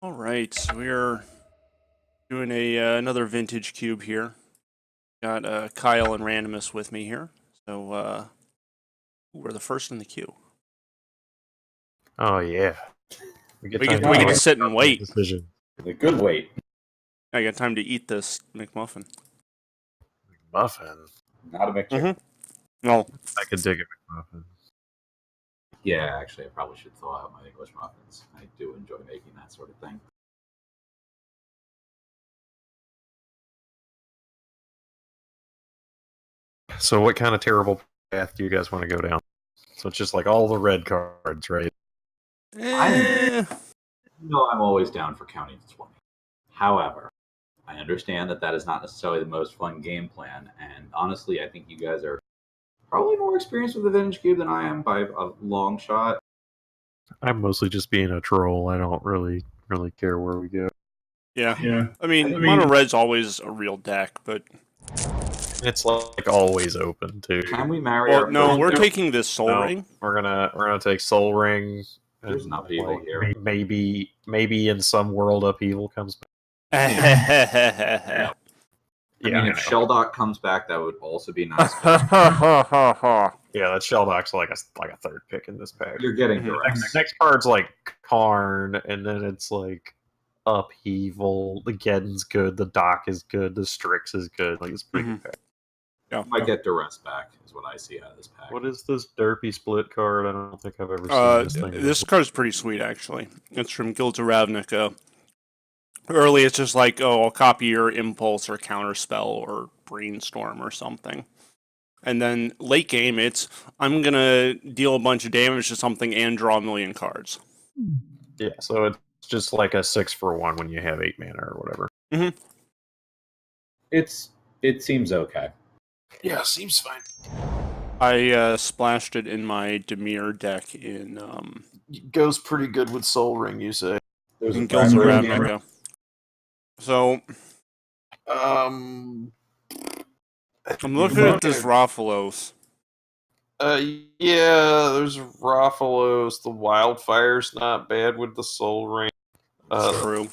All right, so we're doing another vintage cube here. Got Kyle and Randomus with me here, so we're the first in the queue. Oh yeah, We get to sit and wait. Decision. The good wait. I got time to eat this McMuffin. Muffin. Not a McChicken. Mm-hmm. No, I could dig a McMuffin. Yeah, actually, I probably should thaw out my English muffins. I do enjoy making that sort of thing. So, what kind of terrible path do you guys want to go down? So it's just like all the red cards, right? eh, I'm always down for counting to 20. However, I understand that is not necessarily the most fun game plan, and honestly, I think you guys are probably more experienced with the Vintage Cube than I am by a long shot. I'm mostly just being a troll. I don't really care where we go. yeah. I mean, Mono Red's always a real deck, but It's like always open too. Can we marry well, our no, friend? we're taking this Soul No. Ring. We're gonna take Soul Ring. There's and, an upheaval like, here. Maybe in some world upheaval comes back. Yeah. I mean, if Sheldock comes back, that would also be nice. Yeah, that Sheldock's like a third pick in this pack. You're getting Mhm. direct. Next card's like Karn, and then it's like Upheaval. The Geddon's good. The Dock is good. The Strix is good. Like it's pretty good pack. Yeah. Might get duress back, is what I see out of this pack. What is this derpy split card? I don't think I've ever seen this thing. This card's pretty sweet, actually. It's from Guilds of Ravnica. Early, it's just like, oh, I'll copy your Impulse or Counterspell or Brainstorm or something. And then late game, it's, I'm going to deal a bunch of damage to something and draw a million cards. Yeah, so it's just like a 6-for-1 when you have 8 mana or whatever. It seems okay. Yeah, seems fine. I splashed it in my Dimir deck in Goes pretty good with Soul Ring, you say. There's in a Guilds of primary game. Ravnica. So, Um, I'm looking at this Raphalos. Yeah, there's Raphalos. The Wildfire's not bad with the Soul Ring. True.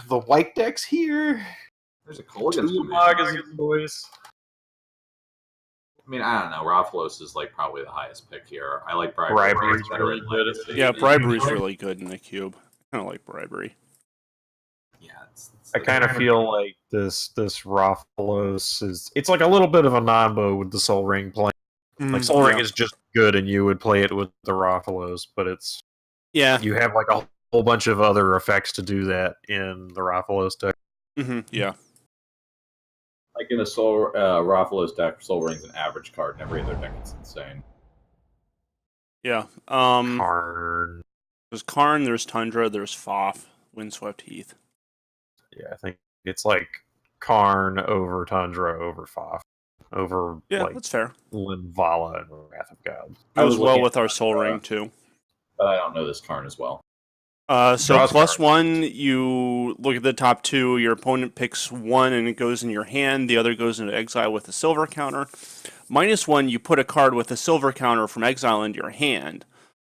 The white deck's here. There's a Colligan's Tulag's Commission. voice. I mean, I don't know. Raphalos is like probably the highest pick here. I like Bribery's better really in good. Legacy. Yeah, Bribery's really good in the cube. I kind of like Bribery. Yeah, it's I kind of feel like this Raphalos is. It's like a little bit of a non-bo with the Soul Ring playing. Like Soul Ring is just good, and you would play it with the Raphalos, but it's you have like a whole bunch of other effects to do that in the Raphalos deck. Yeah. like in a Soul Raphalos deck. Soul Ring's an average card, and every other deck it's insane. Yeah. Karn. There's Karn, there's Tundra, there's Foth, Windswept Heath. Yeah, I think it's like Karn over Tundra over Foth over Yeah, like that's fair. Linvala and Wrath of God. Goes was well looking with at our Soul Ring, too. But I don't know this Karn as well. So Draws plus cards. 1, you look at the top 2, your opponent picks 1 and it goes in your hand, the other goes into exile with a silver counter. -1, you put a card with a silver counter from exile into your hand.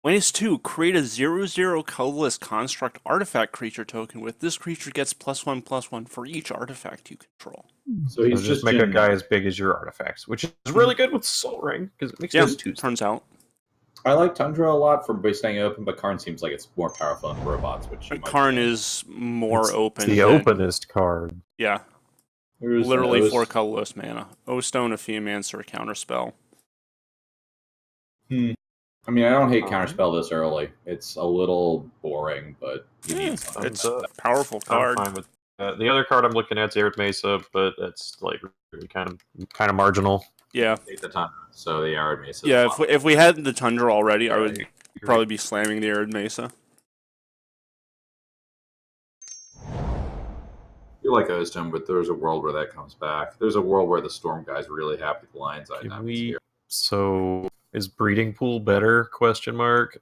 -2, create a 0/0 colorless construct artifact creature token with this creature gets +1/+1 for each artifact you control. So he's So just just make a Jin guy now. as big as your artifacts, which is really good with Soul Ring because it makes Yeah, those two. turns out. I like Tundra a lot for staying open, but Karn seems like it's more powerful in robots, which you might Karn think. is more It's open. the than- openest card. Yeah, There's literally those- 4 colorless mana. O-Stone, a Theomancer, Counterspell. I mean, I don't hate Counterspell this early. It's a little boring, but you Yeah, need something. it's a powerful I'm card. fine with that. The other card I'm looking at is Arid Mesa, but that's like really kind of marginal. Yeah, Take the Tundra, so the Arid Mesa. yeah. If we had the Tundra already, I would You're probably be slamming the Arid Mesa. You like Ozone, but there's a world where that comes back. There's a world where the Storm guy's really happy with the Lions Can Eye we? So is Breeding Pool better? Question mark.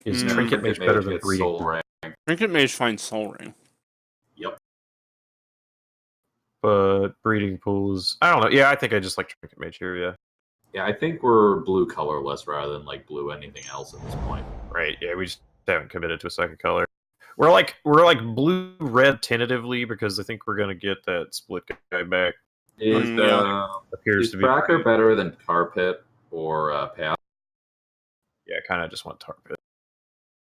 Is Mm. Trinket Mage better than Breeding Soul Pool? Ring. Trinket Mage finds Soul Ring. Yep. But Breeding Pool is. I don't know. Yeah, I think I just like Trinket Mage here. Yeah. Yeah, I think we're blue colorless rather than like blue anything else at this point. Right. Yeah, we just haven't committed to a second color. We're like blue red tentatively because I think we're gonna get that split guy back. Is appears to be Tracker better than Tar Pit or Path? Yeah, I kind of just want Tar Pit.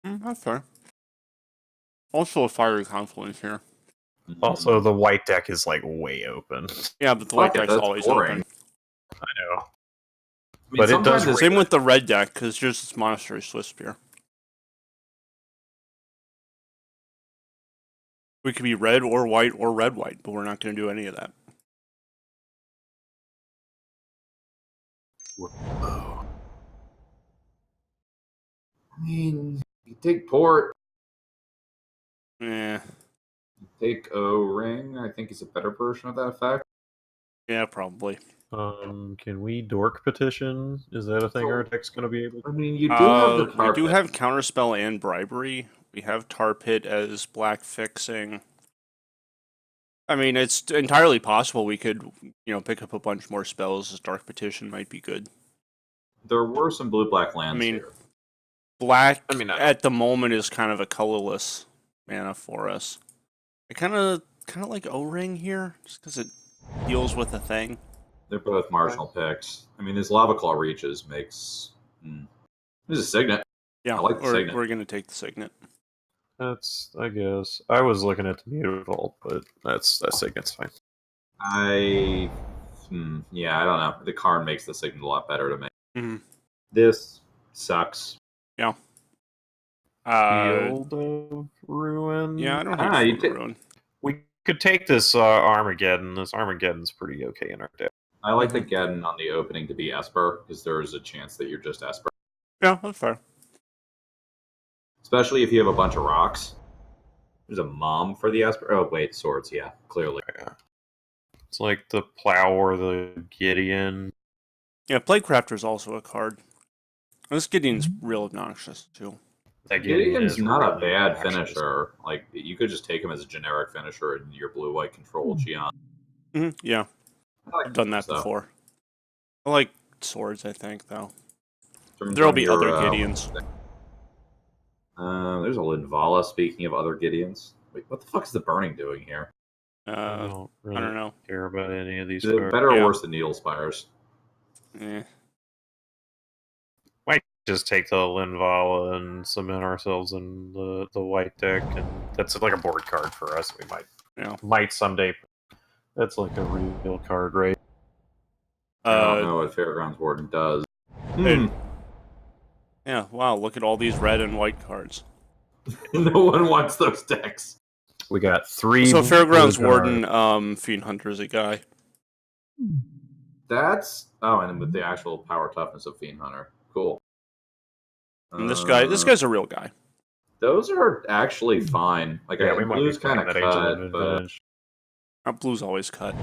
That's fair. Also a Fiery Confluence here. Also, the white deck is like way open. Yeah, but the white deck's always open. I know. I mean, but it does. The same with the red deck, because there's this Monastery Swiftspear. We could be red or white or red-white, but we're not going to do any of that. I mean, you take Port. Yeah. Take O-Ring, I think is a better version of that effect. Yeah, probably. Can we Dork Petition? Is that a thing our deck's going to be able to? I mean, you do have the Tar Pit. We do have Counterspell and Bribery. We have Tar Pit as black fixing. I mean, it's entirely possible we could, pick up a bunch more spells. As Dark Petition might be good. There were some blue-black lands here. Black, at the moment, is kind of a colorless mana for us. I kind of like O-Ring here, just because it deals with a thing. They're both marginal picks. I mean, this Lava Claw Reaches makes... This is a Signet. Yeah, I like the Signet. We're going to take the Signet. That's, I guess. I was looking at the Mutavault, but that Signet's fine. I don't know. The Karn makes the Signet a lot better to me. Mm-hmm. This sucks. Yeah. Field of Ruin? Yeah, I don't have Field of Ruin. We could take this Armageddon. This Armageddon's pretty okay in our deck. I like the Geddon on the opening to be Esper, because there is a chance that you're just Esper. Yeah, that's fair. Especially if you have a bunch of rocks. There's a mom for the Esper. Oh, wait, swords, yeah, clearly. Yeah. It's like the Plow or the Gideon. Yeah, Playcrafter's also a card. This Gideon's real obnoxious, too. Gideon's not a bad finisher. Like, you could just take him as a generic finisher in your blue-white control Qian. Yeah. I've done that before. I like swords, I think, though. There'll be other Gideons. There's a Linvala, speaking of other Gideons. Wait, what the fuck is the Burning doing here? I don't know. Care about any of these cards. Better or worse than Needle Spires? Might just take the Linvala and cement ourselves in the white deck, and that's like a board card for us. We might someday. That's like a real card, right? I don't know what Fairgrounds Warden does. Yeah, wow, look at all these red and white cards. No one wants those decks. We got 3. So Fairgrounds Warden, Fiend Hunter's a guy. That's... Oh, and with the actual power toughness of Fiend Hunter. Cool. And this guy's a real guy. Those are actually fine. Like, we might blue's kind of cut, but... Blue's always cut.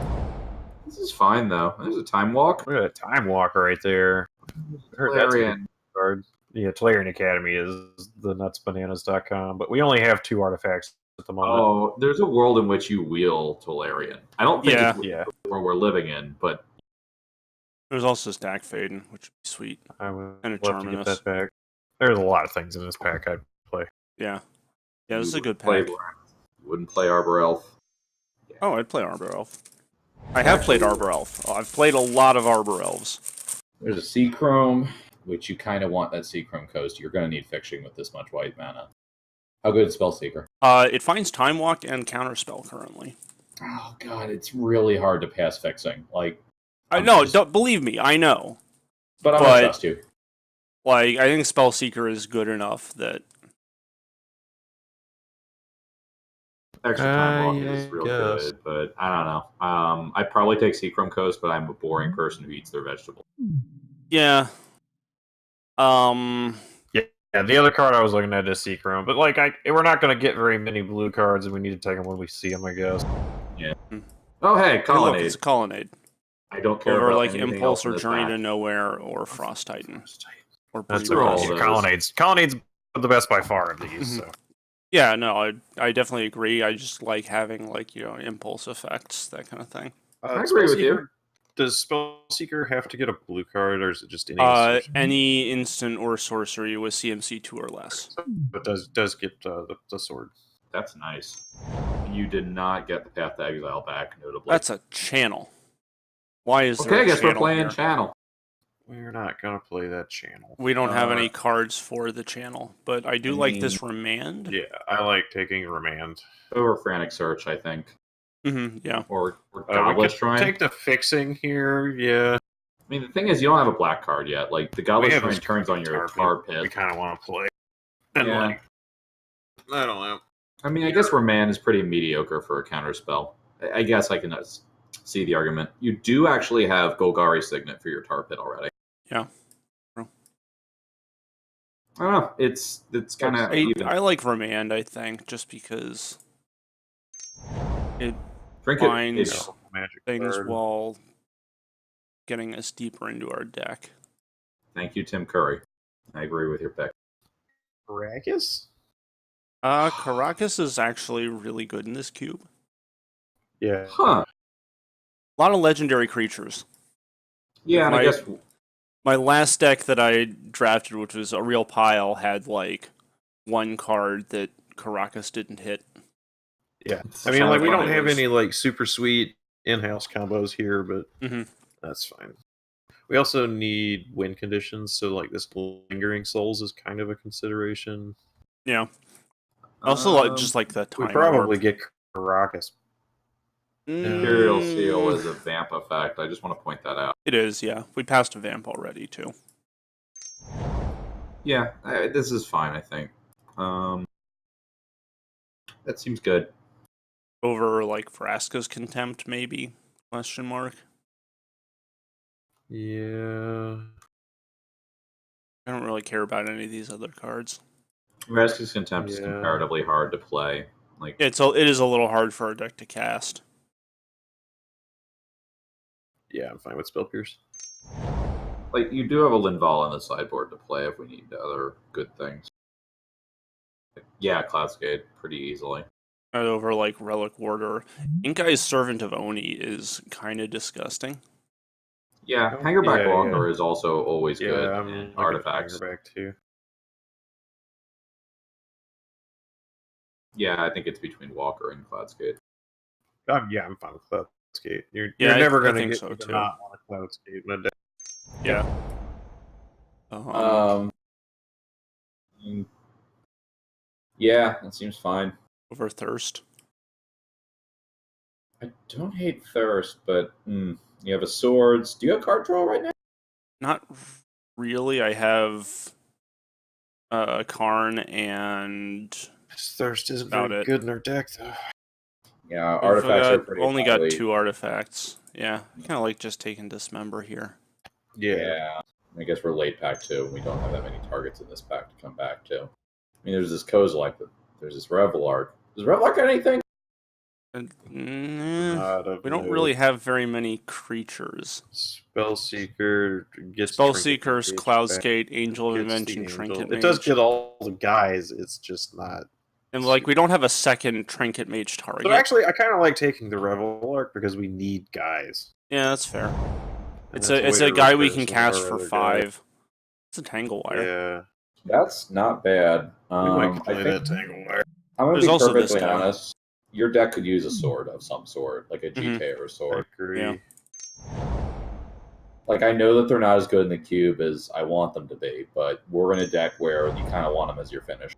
This is fine, though. There's a Time Walk. Look at a Time Walk right there. Tolarian. Card. Yeah, Tolarian Academy is the nutsbananas.com, but we only have 2 artifacts at the moment. Oh, there's a world in which you wheel Tolarian. I don't think it's where we're living in, but... There's also Stack Faden, which would be sweet. I would and a love to get that back. There's a lot of things in this pack I'd play. Yeah. Yeah, this is a good pack. You wouldn't play Arbor Elf. Yeah. Oh, I'd play Arbor Elf. I have played Arbor Elf. I've played a lot of Arbor Elves. There's a Sea Chrome, which you kind of want that Sea Chrome Coast. You're going to need fixing with this much white mana. How good is Spellseeker? It finds Time Walk and Counterspell currently. Oh, God, it's really hard to pass fixing. Like, don't believe me, I know. But I'm going to trust you. Like, I think Spellseeker is good enough that... Extra Time Walk is real good, but I don't know. I'd probably take Seachrome Coast, but I'm a boring person who eats their vegetables. Yeah. Yeah, the other card I was looking at is Seachrome, but like, we're not going to get very many blue cards, and we need to take them when we see them, I guess. Yeah. Oh, hey, Colonnade. Look, it's a Colonnade. I don't care over about like Impulse or Journey to Nowhere or Frost Titan. Or that's Colonnade's the best by far of these. So. Yeah, no, I definitely agree. I just like having like impulse effects, that kind of thing. I agree with you. Does Spellseeker have to get a blue card, or is it just any instant or sorcery with CMC 2 or less? But does get the sword? That's nice. You did not get the Path to Exile back, notably. That's a channel. Why is there okay? a I guess we're channel playing here? channel. We're not gonna play that channel. We don't have any cards for the channel, but I do like this Remand. Yeah, I like taking Remand. Over Frantic Search, I think. Yeah. Or Goblet Shrine. Take the fixing here, yeah. I mean, the thing is, you don't have a black card yet. Like, the Goblet Shrine turns on your tar pit. We kind of want to play. And I don't know. I mean, I guess Remand is pretty mediocre for a counterspell. I guess I can see the argument. You do actually have Golgari Signet for your tar pit already. Yeah. I don't know. It's kind of even. I like Remand, I think, just because it finds things while getting us deeper into our deck. Thank you, Tim Curry. I agree with your pick. Caracas? Caracas is actually really good in this cube. Yeah. Huh. A lot of legendary creatures. Yeah, and I guess my last deck that I drafted, which was a real pile, had like one card that Caracas didn't hit. Yeah, I mean, like we don't have any like super sweet in-house combos here, but that's fine. We also need win conditions, so like this Lingering Souls is kind of a consideration. Yeah. Also, just like the time. We probably get Caracas. Imperial Seal is a vamp effect. I just want to point that out. It is, yeah. We passed a vamp already, too. Yeah, this is fine, I think. That seems good. Over, like, Vraska's Contempt, maybe? Question mark. Yeah. I don't really care about any of these other cards. Vraska's Contempt is comparatively hard to play. Like it is a little hard for our deck to cast. Yeah, I'm fine with Spell Pierce. Like, you do have a Linval on the sideboard to play if we need other good things. Yeah, Cloudscape, pretty easily. Over, like, Relic Warder. Inkai's Servant of Oni is kind of disgusting. Yeah, Hangerback Walker is also always good in artifacts. Hangerback too. Yeah, I think it's between Walker and Cloudscape. Yeah, I'm fine with Cloudscape. You're never going to get so to not want a Cloudscape in a deck. Yeah. Yeah, that seems fine. Over Thirst. I don't hate Thirst, but you have a Swords. Do you have card draw right now? Not really. I have Karn and Thirst isn't very good in our deck, though. Yeah, artifacts are pretty only got 2 artifacts. Yeah, I kind of like just taking Dismember here. Yeah. I guess we're late pack 2. We don't have that many targets in this pack to come back to. I mean, there's this Kozilek, but there's this Revelark. Does Revelark got anything? We don't really have very creatures. Spellseeker gets Spellseekers, Cloudscape, Angel of Invention, Trinket Mage. It does get all the guys, it's just not... And, like, we don't have a second Trinket Mage target. But actually, I kind of like taking the Revelark because we need guys. Yeah, that's fair. It's a guy we can cast for 5. It's a Tanglewire. Yeah. That's not bad. We might play that Tanglewire. I'm going to be perfectly honest. Your deck could use a sword of some sort, like a GK or a sword. I agree. Yeah. Like, I know that they're not as good in the cube as I want them to be, but we're in a deck where you kind of want them as your finish.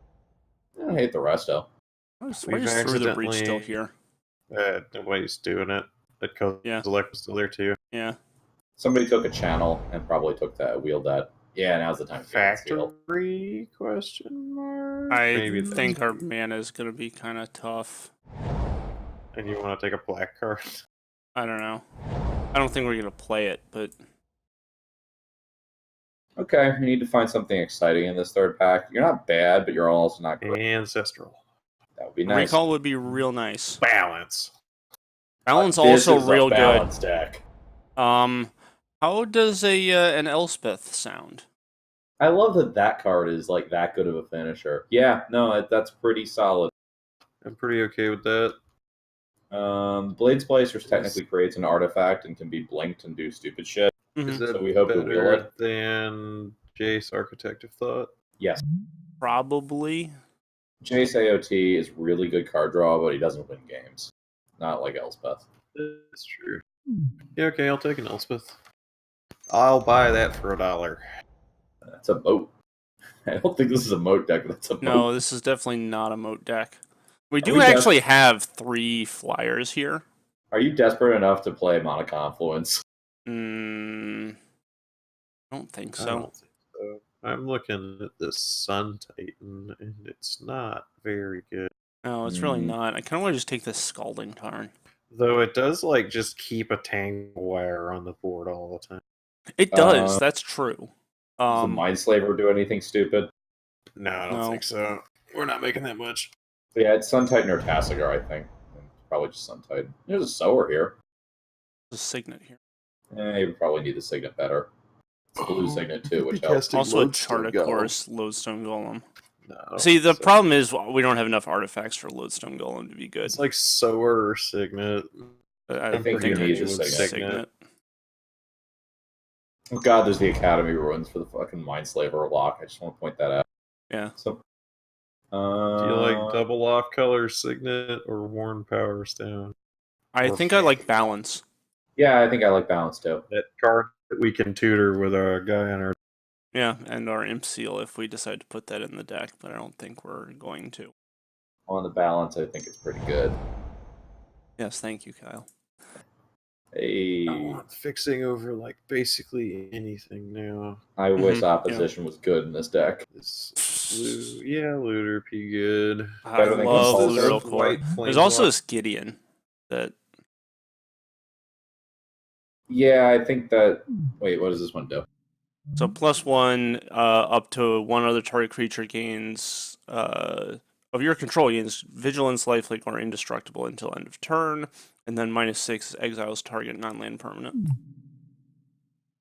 I don't hate the resto. Why is Through the Breach still here? Nobody's doing it. That Kozilek was still there, too. Yeah. Somebody took a channel and probably took that, wheeled that. Yeah, now's the time. Factory? Question mark? I think our mana is going to be kind of tough. And you want to take a black card? I don't know. I don't think we're going to play it, but... Okay, we need to find something exciting in this third pack. You're not bad, but you're also not great. Ancestral. That would be nice. Recall would be real nice. Balance. Balance also real good. Deck. How does an Elspeth sound? I love that card is like that good of a finisher. Yeah, no, that's pretty solid. I'm pretty okay with that. Blade Splicers technically creates an artifact and can be blinked and do stupid shit. Is that so we hope to wheel better it than Jace Architect of Thought? Yes. Probably. Jace AOT is really good card draw, but he doesn't win games. Not like Elspeth. That's true. Yeah, okay, I'll take an Elspeth. I'll buy that for $1. That's a moat. I don't think this is a moat deck. That's a moat. No, this is definitely not a moat deck. We do actually have 3 flyers here. Are you desperate enough to play Mana Confluence? I don't think so. I don't think so. I'm looking at this Sun Titan, and it's not very good. No, it's really not. I kind of want to just take this Scalding Tarn. Though it does, like, just keep a Tangle Wire on the board all the time. It does, that's true. Does the Mindslaver do anything stupid? No, I don't think so. We're not making that much. But yeah, it's Sun Titan or Tasigar, I think. Probably just Sun Titan. There's a Sower here. There's a Signet here. You would probably need the Signet better. It's a blue Signet too, which helps. Also a Chartacourse Lodestone Golem. No, see, the problem is we don't have enough artifacts for Lodestone Golem to be good. It's like Sower or Signet. I think you need a Signet. Oh god, there's the Academy Ruins for the fucking Mindslaver lock. I just want to point that out. Yeah. So, do you like double off color Signet or Worn Power Stone? I think I like Balance. Yeah, I think I like Balance too. That card that we can tutor with our guy on our... Yeah, and our Imp Seal if we decide to put that in the deck, but I don't think we're going to. On the Balance, I think it's pretty good. Yes, thank you, Kyle. Hey. I'm fixing over, like, basically anything now. I wish Opposition was good in this deck. Looter P good. I love Looter Core. There's also this Gideon that... Yeah, I think that... Wait, what does this one do? So +1 up to one other target creature gains of your control gains Vigilance, Lifelink, or Indestructible until end of turn, and then -6 exiles target non-land permanent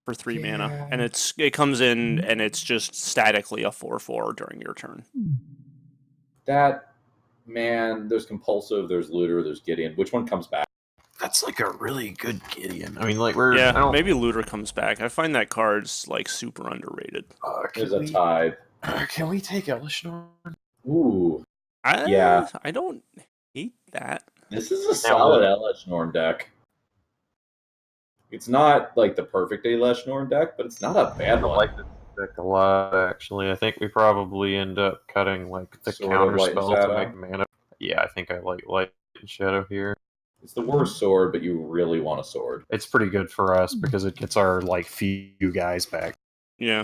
for 3 mana, and it comes in and it's just statically a 4/4 during your turn. That there's Compulsive, there's Looter, there's Gideon. Which one comes back? That's like a really good Gideon. I mean, like maybe Looter comes back. I find that card's like super underrated. There's a Tide. Can we take Elesh Norn? Ooh. I don't hate that. This is a solid Elesh Norn deck. It's not like the perfect Elesh Norn deck, but it's not a bad one. I like this deck a lot, actually. I think we probably end up cutting like the counter spell to make mana. Yeah, I think I like Light and Shadow here. It's the worst sword, but you really want a sword. It's pretty good for us because it gets our like few guys back. Yeah.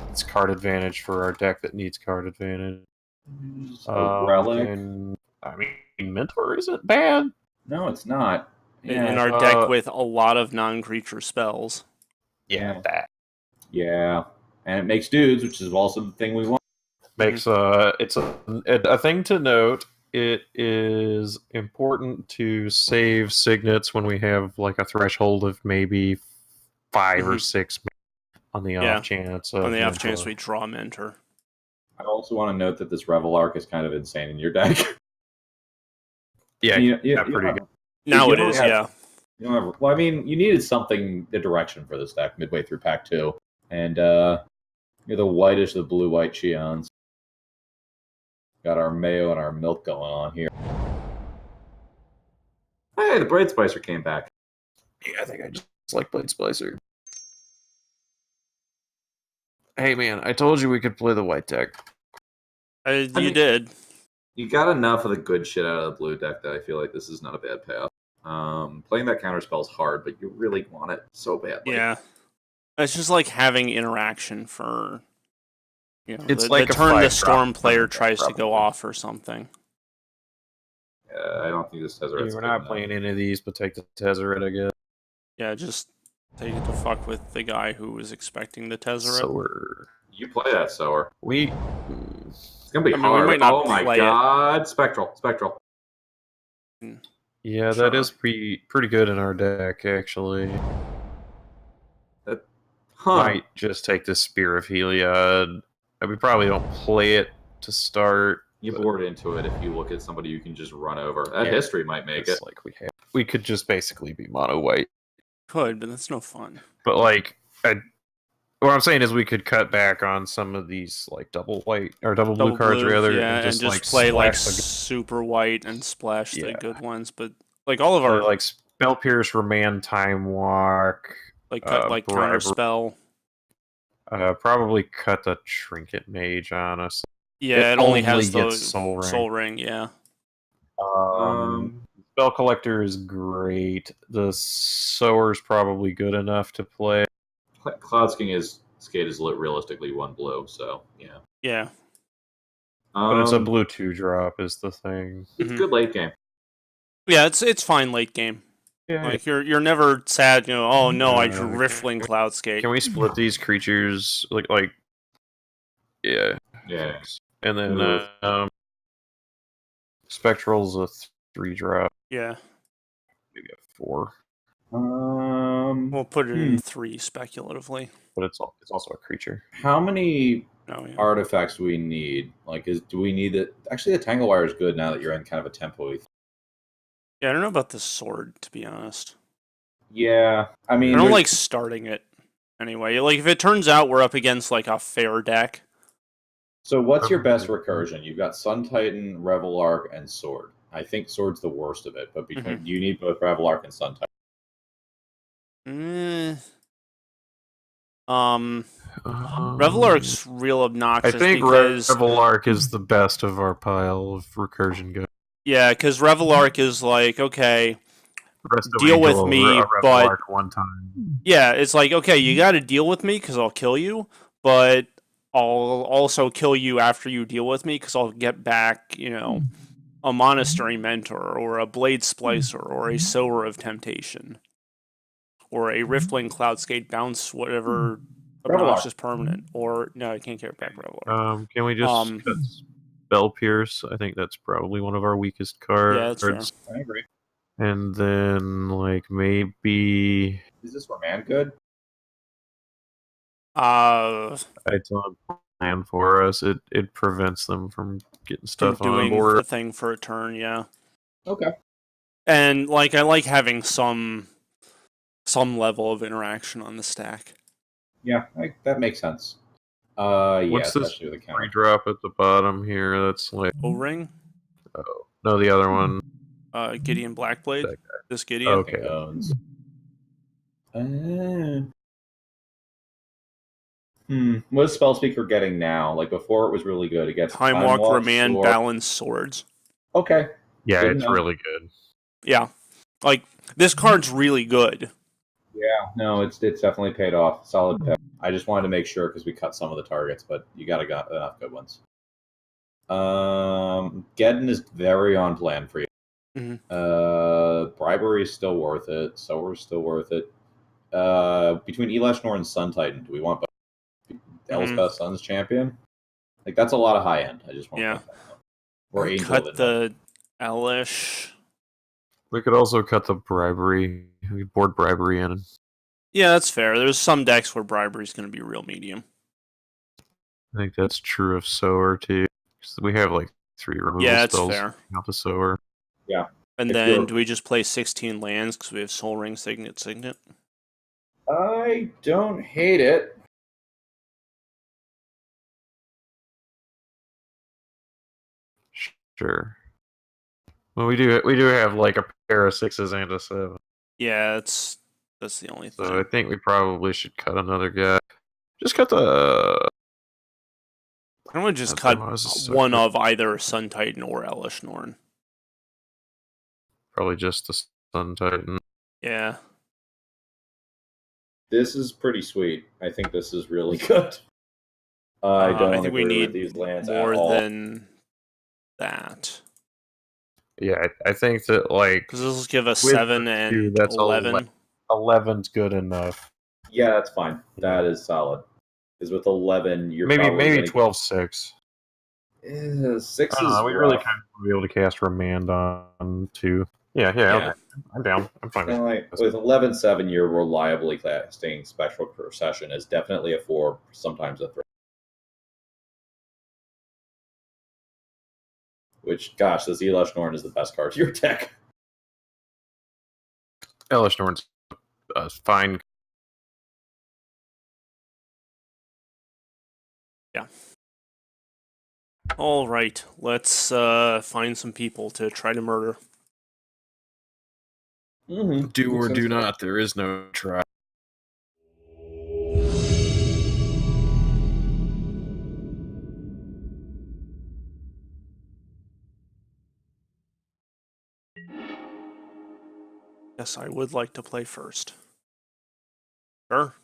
It's card advantage for our deck that needs card advantage. Relic. And, I mean, Mentor isn't bad. No, it's not. In our deck with a lot of non-creature spells. Yeah, that. Yeah, and it makes dudes, which is also the thing we want. Makes it's a thing to note. It is important to save signets when we have like a threshold of maybe 5 or 6 on the off chance. On the off chance we draw Mentor. I also want to note that this Revel Arc is kind of insane in your deck. Yeah, pretty good. Now it is, yeah. You don't have, well, I mean, you needed something, the direction for this deck midway through Pack 2. And you're the whitish, the blue-white Cheons. Got our mayo and our milk going on here. Hey, the Blade Splicer came back. Yeah, I think I just like Blade Splicer. Hey, man, I told you we could play the white deck. You did. You got enough of the good shit out of the blue deck that I feel like this is not a bad path. Playing that counterspell is hard, but you really want it so badly. Yeah. It's just like having interaction for... You know, it's the turn the Storm player tries to go off or something. I don't think this Tezzeret. We're not playing any of these, but take the Tezzeret, I guess. Yeah, just take it to fuck with the guy who was expecting the Tezzeret. Sower. You play that Sower. It's gonna be hard. Oh my god, Spectral. Yeah, that is pretty good in our deck, actually. Might just take the Spear of Heliod. We probably don't play it to start. You board into it if you look at somebody you can just run over. That history might make it. Like we could just basically be mono white. Could, but that's no fun. But like what I'm saying is we could cut back on some of these like double white or double blue cards, rather, yeah, and just play like splash super white and splash the Yeah. good ones. But like all of our like Spell Pierce, Remand, Time Walk, like cut like counter spell. probably cut the Trinket Mage, honestly. Yeah, it only has the gets Soul Ring. Yeah. Spell Collector is great. The Sower's probably good enough to play. Cloud Skate is realistically 1 blue, so yeah. Yeah. But it's a blue 2-drop is the thing. It's good late game. Yeah, it's fine late game. Yeah. Like you're never sad, you know, oh no, I drew Riftling Cloud Skate. Can we split these creatures like yeah. Yeah. And then Spectral's a 3-drop. Yeah. Maybe a 4. We'll put it in 3 speculatively. But it's also a creature. How many artifacts do we need? Like, do we need it? Actually, the Tangle Wire is good now that you're in kind of a tempo. Yeah, I don't know about the sword, to be honest. Yeah, I mean, I don't like starting it anyway. Like, if it turns out we're up against like a fair deck. So, what's your best recursion? You've got Sun Titan, Revelark, and Sword. I think Sword's the worst of it, but between you need both Revelark and Sun Titan. Revelark's real obnoxious. I think because Revelark is the best of our pile of recursion guys. Yeah, because Revelark is like, okay, deal with me, but one time. Yeah, it's like, okay, you got to deal with me because I'll kill you, but I'll also kill you after you deal with me because I'll get back, you know, a Monastery Mentor or a Blade Splicer or a Sower of Temptation or a Riftling Cloudskate Bounce, whatever obnoxious permanent. Or no, I can't get back Revelark. Can we just cut Spell Pierce? I think that's probably one of our weakest cards. Yeah, that's fair. I agree. And then like maybe is this Remand good? I don't plan for us. It prevents them from getting stuff on board. The thing for a turn, yeah. Okay. And like I like having some level of interaction on the stack. Yeah, that makes sense. What's this 3-drop at the bottom here? That's like O-Ring? Oh no, the other one. Gideon Blackblade. This Gideon. Okay. What is Spellspeaker getting now? Like before, it was really good. It gets Time Walk, Remand, Balance, Swords. Okay. Yeah, it's really good. Yeah, like this card's really good. Yeah, no, it's definitely paid off. Solid pick. I just wanted to make sure because we cut some of the targets, but you got enough good ones. Geddon is very on plan for you. Bribery is still worth it. Sower is still worth it. Between Elesh Norn and Sun Titan, do we want Elspeth Sun's champion? Like that's a lot of high end. I just want to or Angel cut the Elish. We could also cut the Bribery. We could board Bribery in. Yeah, that's fair. There's some decks where Bribery is going to be real medium. I think that's true of Sower too. We have like 3 removal spells. Yeah, that's fair. Not the Sower. Yeah. And then do we just play 16 lands because we have Soul Ring, Signet? I don't hate it. Sure. Well, we do have like a pair of 6s and a 7. Yeah, that's the only thing. So I think we probably should cut another guy. Just cut the. I would just cut one of either Sun Titan or Elesh Norn. Probably just the Sun Titan. Yeah. This is pretty sweet. I think this is really good. I don't think we need these lands more than that. Yeah, I think that like because this will give us 7 and 11. 11's good enough. Yeah, that's fine. That is solid. Because with 11, you're maybe 12-6. 6 is we really kind of be able to cast Remand on 2. Yeah. Okay. I'm down. I'm fine. With 11-7, you're reliably casting Spectral Procession is definitely a 4, sometimes a 3. Which, gosh, this Elesh Norn is the best card to your deck. Elesh Norn's fine. Yeah. All right, let's find some people to try to murder. Do or do not. There is no try. Yes, I would like to play first. Sure.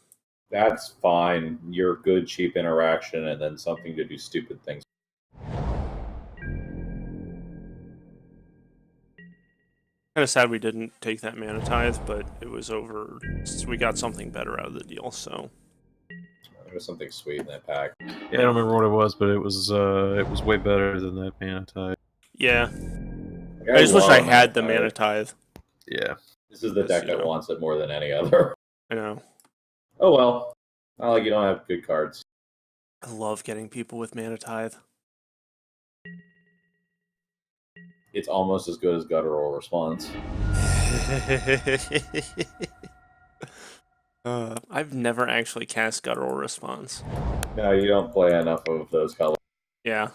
That's fine. You're good, cheap interaction, and then something to do stupid things. Kind of sad we didn't take that mana tithe, but it was over. We got something better out of the deal, so. There was something sweet in that pack. Yeah, I don't remember what it was, but it was way better than that mana tithe. Yeah. I just wish I had the mana tithe. Yeah. This is the deck that wants it more than any other. I know. Oh well. Not like you don't have good cards. I love getting people with mana tithe. It's almost as good as Guttural Response. I've never actually cast Guttural Response. No, you don't play enough of those colors. Yeah.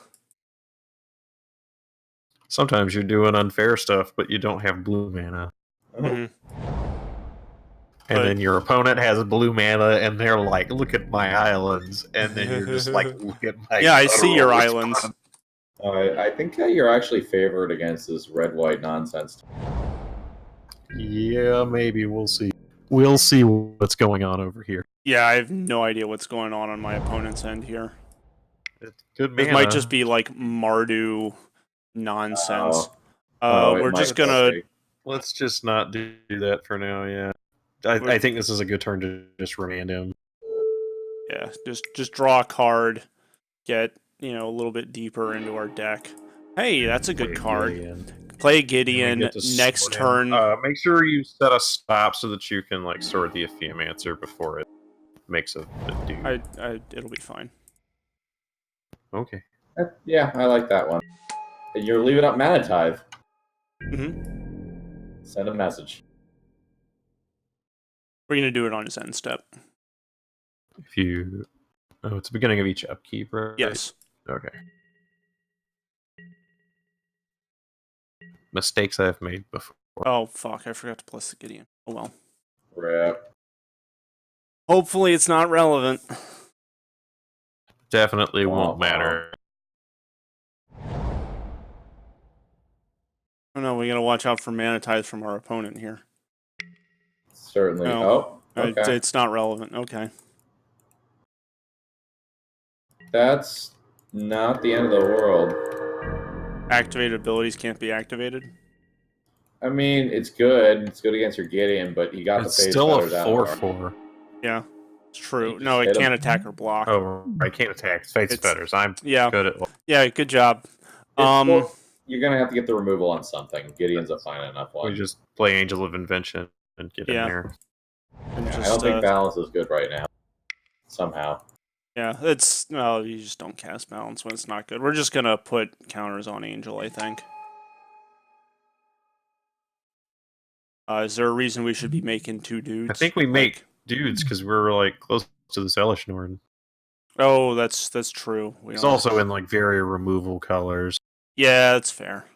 Sometimes you're doing unfair stuff, but you don't have blue mana. Mm-hmm. And then your opponent has blue mana, and they're like, look at my islands. And then you're just like, look at my Yeah, I see your response. islands. I think you're actually favored against this red-white nonsense. Yeah, maybe. We'll see. We'll see what's going on over here. Yeah, I have no idea what's going on my opponent's end here. It's good mana. This might just be like Mardu nonsense. Oh, we're just gonna... Let's just not do that for now, yeah. I think this is a good turn to just remand him. Yeah, just draw a card, get, a little bit deeper into our deck. Hey, that's a good card. Play Gideon next turn. Make sure you set a stop so that you can like sword the Epheomancer before it makes a dude. It'll be fine. Okay. Yeah, I like that one. You're leaving up mana tithe. Mm-hmm. Send a message. We're gonna do it on his end step. If you... Oh, it's the beginning of each upkeep, right? Yes. Okay. Mistakes I've made before. Oh, fuck. I forgot to plus the Gideon. Oh, well. Rip. Hopefully it's not relevant. Definitely won't matter. Oh, no, we gotta watch out for mana tithe from our opponent here. Certainly. No, okay. It's not relevant. Okay. That's not the end of the world. Activated abilities can't be activated? I mean, it's good. It's good against your Gideon, but you got the phase still a feathers 4/4. Yeah, it's true. No, it can't attack or block. Oh, I can't attack. Fate's Fetters. I'm good at... Yeah, good job. You're going to have to get the removal on something. Gideon's a fine enough one. We just play Angel of Invention and get in there. And I don't think balance is good right now. Somehow. Yeah, you just don't cast balance when it's not good. We're just going to put counters on Angel, I think. Is there a reason we should be making 2 dudes? I think we make dudes because we're like close to the Elesh Norn. Oh, that's true. He's also in like very removal colors. Yeah, that's fair.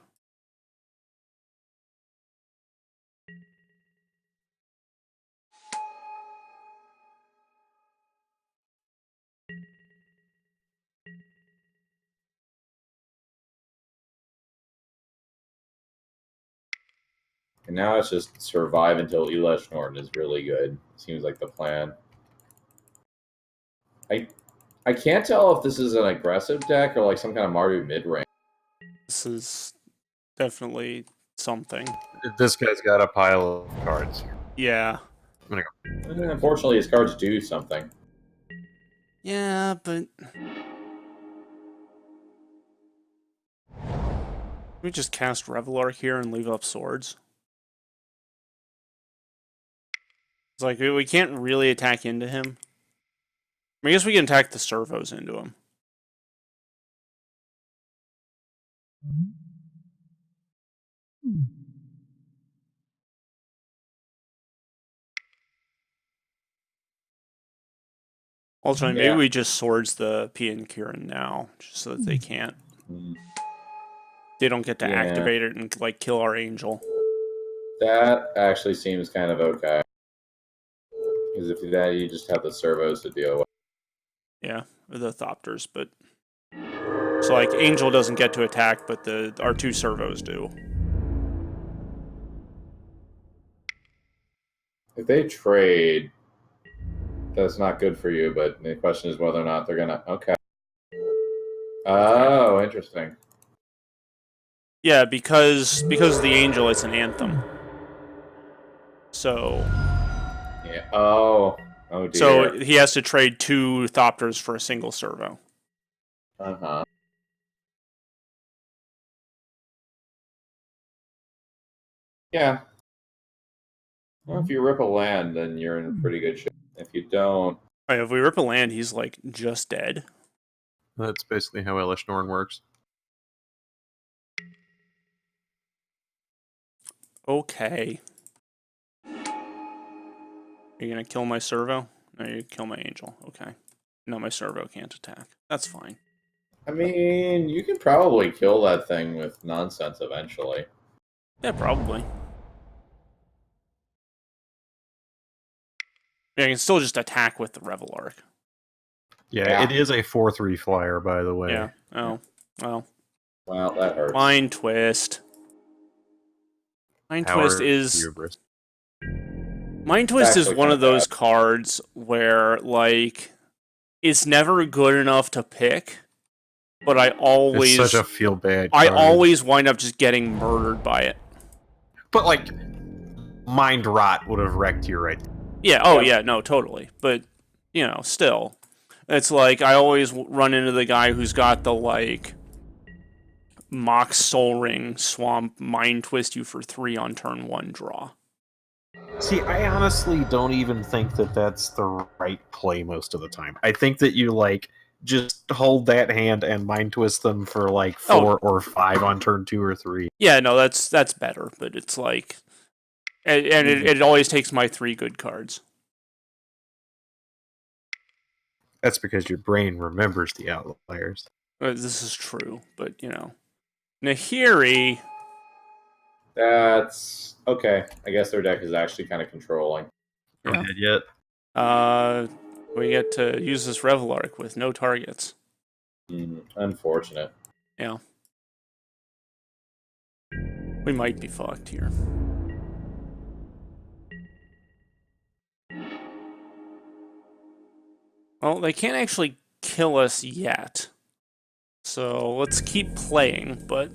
And now it's just survive until Elesh Norn is really good. Seems like the plan. I can't tell if this is an aggressive deck or like some kind of Mardu mid-range. This is definitely something. This guy's got a pile of cards. Yeah. Unfortunately, his cards do something. Yeah, but... we just cast Revelar here and leave up swords. It's like, we can't really attack into him. I guess we can attack the servos into him. Also, maybe we just swords the P and Kieran now, just so that they can't. They don't get to activate it and like kill our angel. That actually seems kind of okay. Because if that, you just have the servos to deal with. Yeah, or the Thopters, but so like angel doesn't get to attack, but our 2 servos do. If they trade, that's not good for you. But the question is whether or not they're gonna. Okay. Oh, interesting. Yeah, because of the angel, it's an anthem. So. Yeah. Oh dear. So he has to trade 2 Thopters for a single servo. Uh-huh. Yeah. Well, if you rip a land, then you're in pretty good shape. If you don't... Right, if we rip a land, he's, like, just dead. That's basically how Elesh Norn works. Okay. You're gonna kill my servo? No, you kill my angel. Okay. No, my servo can't attack. That's fine. I mean, you can probably kill that thing with nonsense eventually. Yeah, probably. Yeah, you can still just attack with the Revel Arc. Yeah, it is a 4/3 flyer, by the way. Yeah. Oh, well. Well, that hurts. Mind Twist. Mind Twist is... Mind Twist is one of those cards where, like, it's never good enough to pick, but I always... It's such a feel-bad card. I always wind up just getting murdered by it. But, like, Mind Rot would have wrecked you right there. Yeah, oh yeah, no, totally. But, you know, still. It's like, I always run into the guy who's got the, like, Mox Soul Ring Swamp Mind Twist you for 3 on turn 1 draw. See, I honestly don't even think that that's the right play most of the time. I think that you, like, just hold that hand and Mind Twist them for, like, 4 or 5 on turn 2 or 3. Yeah, no, that's better, but it's like... And it always takes my 3 good cards. That's because your brain remembers the outliers. This is true, but, you know. Nahiri... That's... okay. I guess their deck is actually kind of controlling. Not dead yet. We get to use this Revel Arc with no targets. Unfortunate. Yeah. We might be fucked here. Well, they can't actually kill us yet. So let's keep playing, but...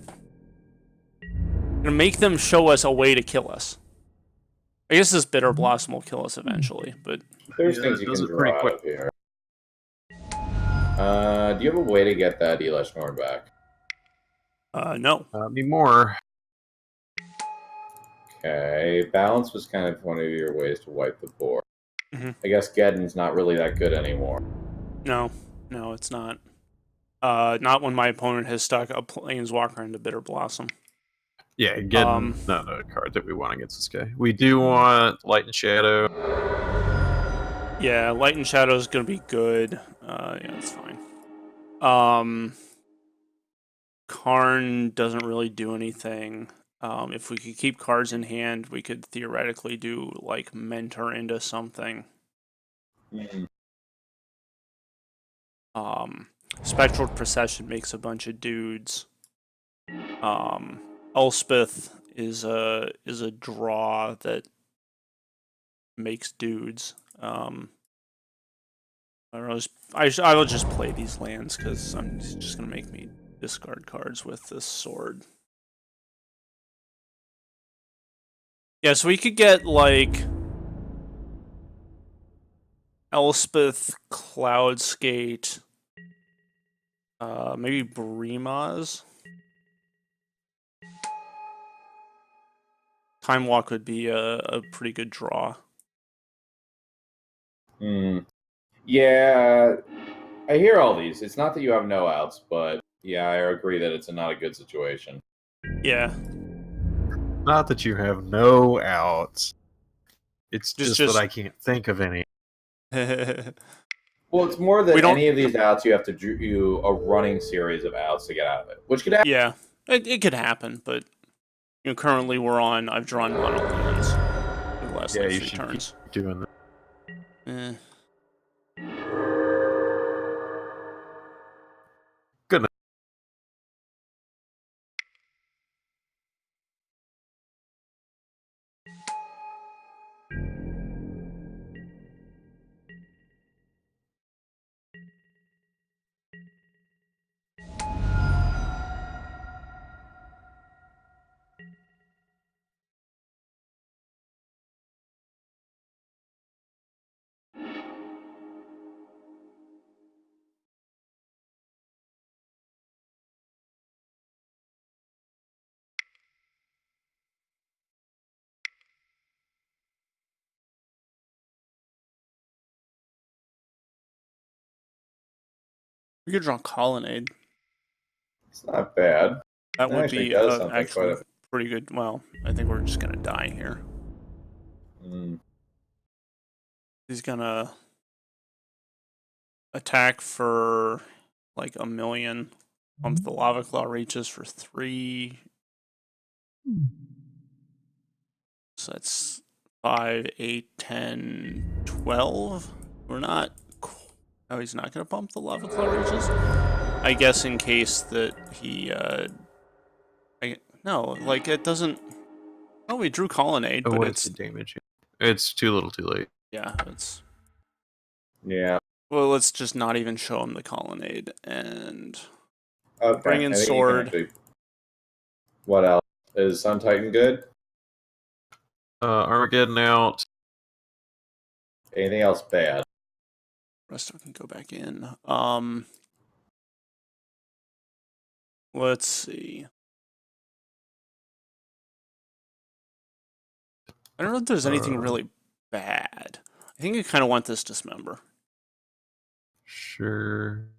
I'm gonna make them show us a way to kill us. I guess this Bitter Blossom will kill us eventually, but... There's things you can draw out of here. Do you have a way to get that Elesh Norn back? No. Not anymore. Okay, Balance was kind of one of your ways to wipe the board. Mm-hmm. I guess Geddon's not really that good anymore. No, it's not. Not when my opponent has stuck a Planeswalker into Bitter Blossom. Yeah, Geddon, not a card that we want against this guy. We do want Light and Shadow. Yeah, Light and Shadow is going to be good. Yeah, that's fine. Karn doesn't really do anything. If we could keep cards in hand, we could theoretically do, like, Mentor into something. Spectral Procession makes a bunch of dudes. Elspeth is a draw that makes dudes. I don't know, I will just play these lands because I'm just gonna make me discard cards with this sword. Yeah, so we could get like Elspeth, Cloudskate, maybe Brimaz. Time Walk would be a pretty good draw. Yeah, I hear all these. It's not that you have no outs, but yeah, I agree that it's not a good situation. Yeah. Not that you have no outs. It's just that I can't think of any. Well, it's more than We don't- any of these outs. You have to do a running series of outs to get out of it, which could happen. Yeah, it could happen, but currently I've drawn mono lands for the last Yeah, like, you 3 should turns. keep doing that. Eh. Good. We could draw Colonnade. It's not bad. That It would actually be does something actually quite a- pretty good. Well, I think we're just gonna die here. He's gonna attack for like 1,000,000. Pump the Lava Claw reaches for 3. So that's 5, 8, 10, 12. We're not. Oh, he's not gonna pump the Lava Claw reaches. I guess in case that he. No, like it doesn't. Oh, we drew Colonnade, Oh, but what's it's the damage? It's too little, too late. yeah, it's. Yeah. Well, let's just not even show him the Colonnade and Okay. bring in I think you can sword. actually- What else? Is Sun Titan good? Armageddon out. Anything else bad? Rest of it can go back in. Let's see. I don't know if there's anything really bad. I think I kind of want this Dismember. Sure.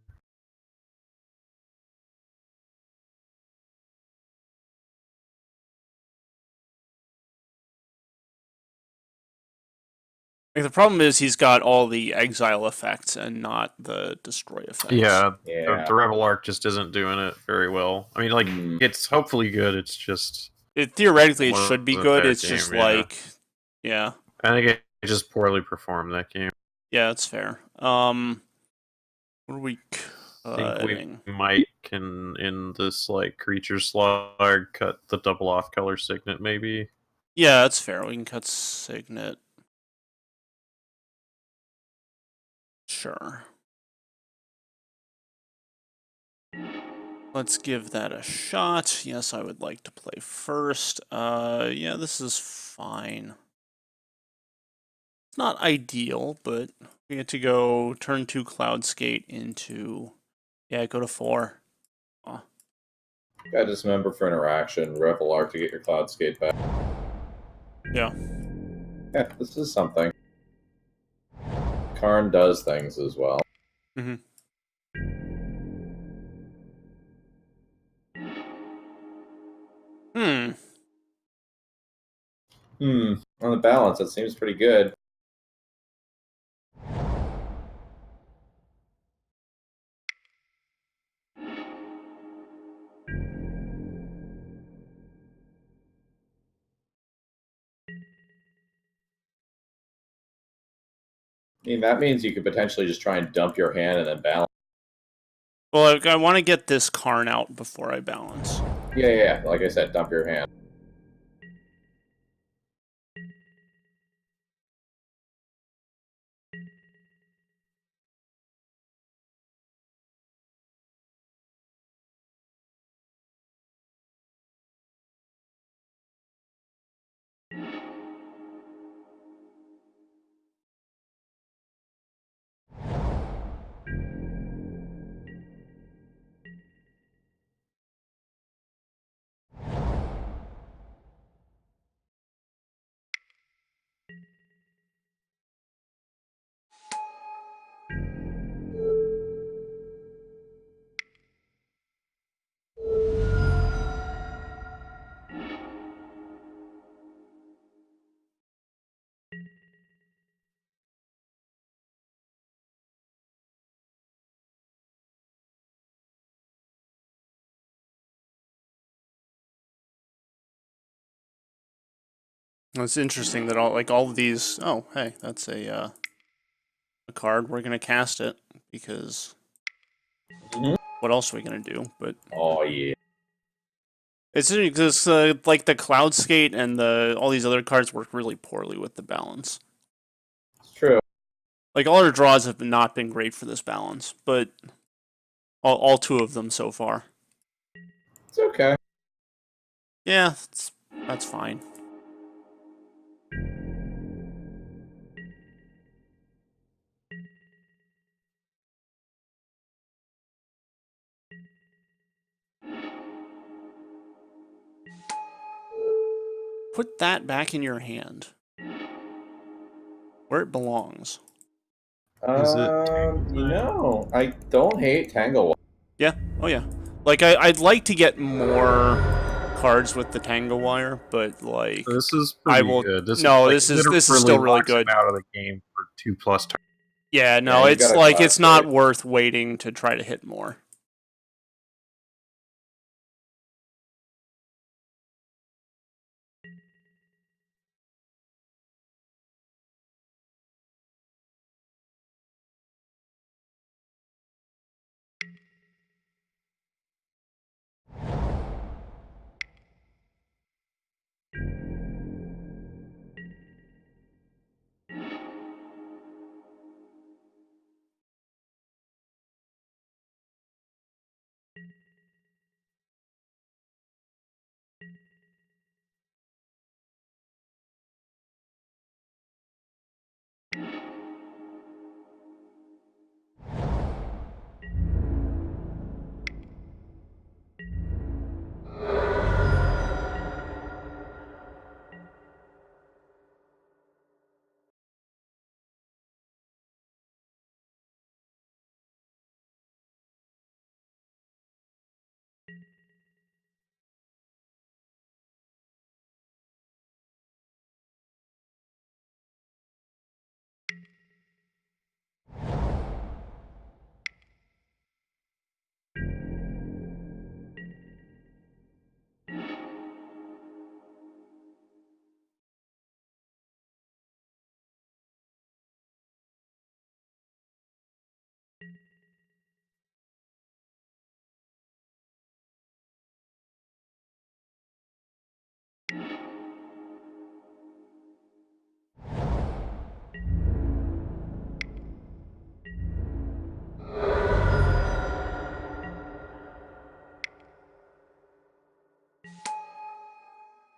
Like, the problem is he's got all the exile effects and not the destroy effects. Yeah, Yeah. the Rebel Arc just isn't doing it very well. I mean, like, it's hopefully good. It's just. Theoretically, it Well, should be it's a good. fair It's just game, yeah. like, yeah. I think it just poorly performed that game. Yeah, that's fair. What are we I think cutting? we might can in this like creature slog cut the double off color signet maybe. Yeah, that's fair. We can cut Signet. Sure. Let's give that a shot. Yes, I would like to play first. Yeah, this is fine. It's not ideal, but we get to go turn 2 Cloud Skate into... Yeah, go to 4. Got Dismember for interaction, Rebel Arc to get your Cloud Skate back. Yeah. Yeah, this is something. Karn does things as well. Mm-hmm. On the balance, it seems pretty good. I mean, that means you could potentially just try and dump your hand and then balance. Well, I want to get this Karn out before I balance. Yeah. Like I said, dump your hand. It's interesting that all of these. Oh, hey, that's a card. We're gonna cast it because what else are we gonna do? But Oh yeah. it's because like the Cloud Skate and all these other cards work really poorly with the balance. It's true. Like all our draws have not been great for this balance, but all two of them so far. It's okay. Yeah, that's fine. Put that back in your hand, where it belongs. Is it I don't hate Tangle. Yeah. Oh yeah. Like I'd like to get more cards with the Tango Wire, but like This is I pretty will. good. This No, is this is still really locks him good. out of the game for 2+ turns. Yeah. No, Yeah, you it's gotta like clap it's not for it. worth waiting to try to hit more.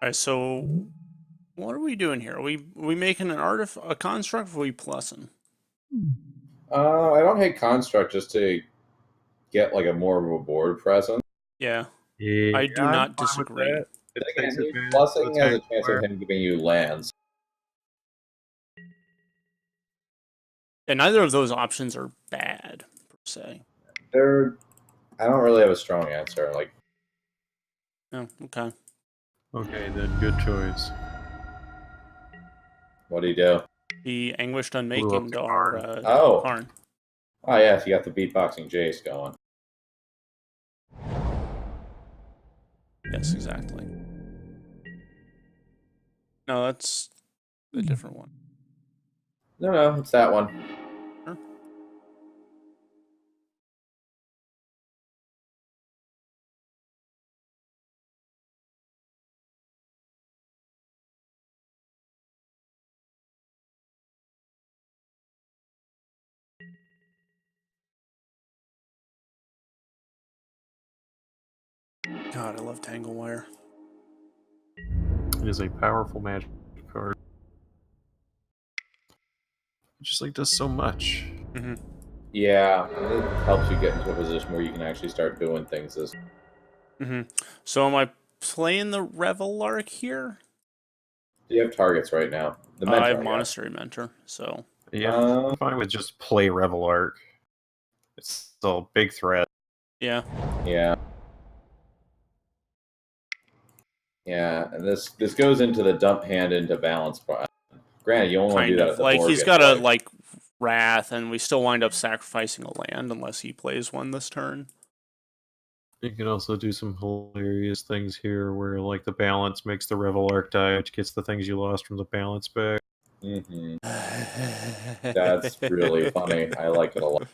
All right. So what are we doing here? Are we making a construct? Or are we plussing? I don't hate Construct just to get like a more of a board presence. Yeah. Yeah, I do I'm not fine with disagree. that. It Then takes again, advantage of Plussing the has a Tango chance Wire. of him giving you lands. And neither of those options are bad per se. I don't really have a strong answer. Like, Oh, okay. Okay, then good choice. what do you do? The Anguished Blew up Unmaking the our Karn. Oh. Karn. Oh yes, you got the beatboxing Jace going. Yes, exactly. No, that's a different one. No, it's that one. Sure. God, I love Tangle Wire. It is a powerful magic card. It just like does so much. Mm-hmm. Yeah, it helps you get into a position where you can actually start doing things. Mm-hmm. So am I playing the Revelark here? You have targets right now. The I mentor, have yeah. Monastery Mentor, so Yeah, I'm fine with just play Revelark. It's still a big threat. yeah. Yeah. Yeah, and this goes into the dump hand into balance. Granted, you only want to do Kind that of. at the Like board he's gets got a wiped. like Wrath, and we still wind up sacrificing a land unless he plays one this turn. You can also do some hilarious things here where, like, the balance makes the Revel Arc die, which gets the things you lost from the balance back. Mm-hmm. That's really funny. I like it a lot.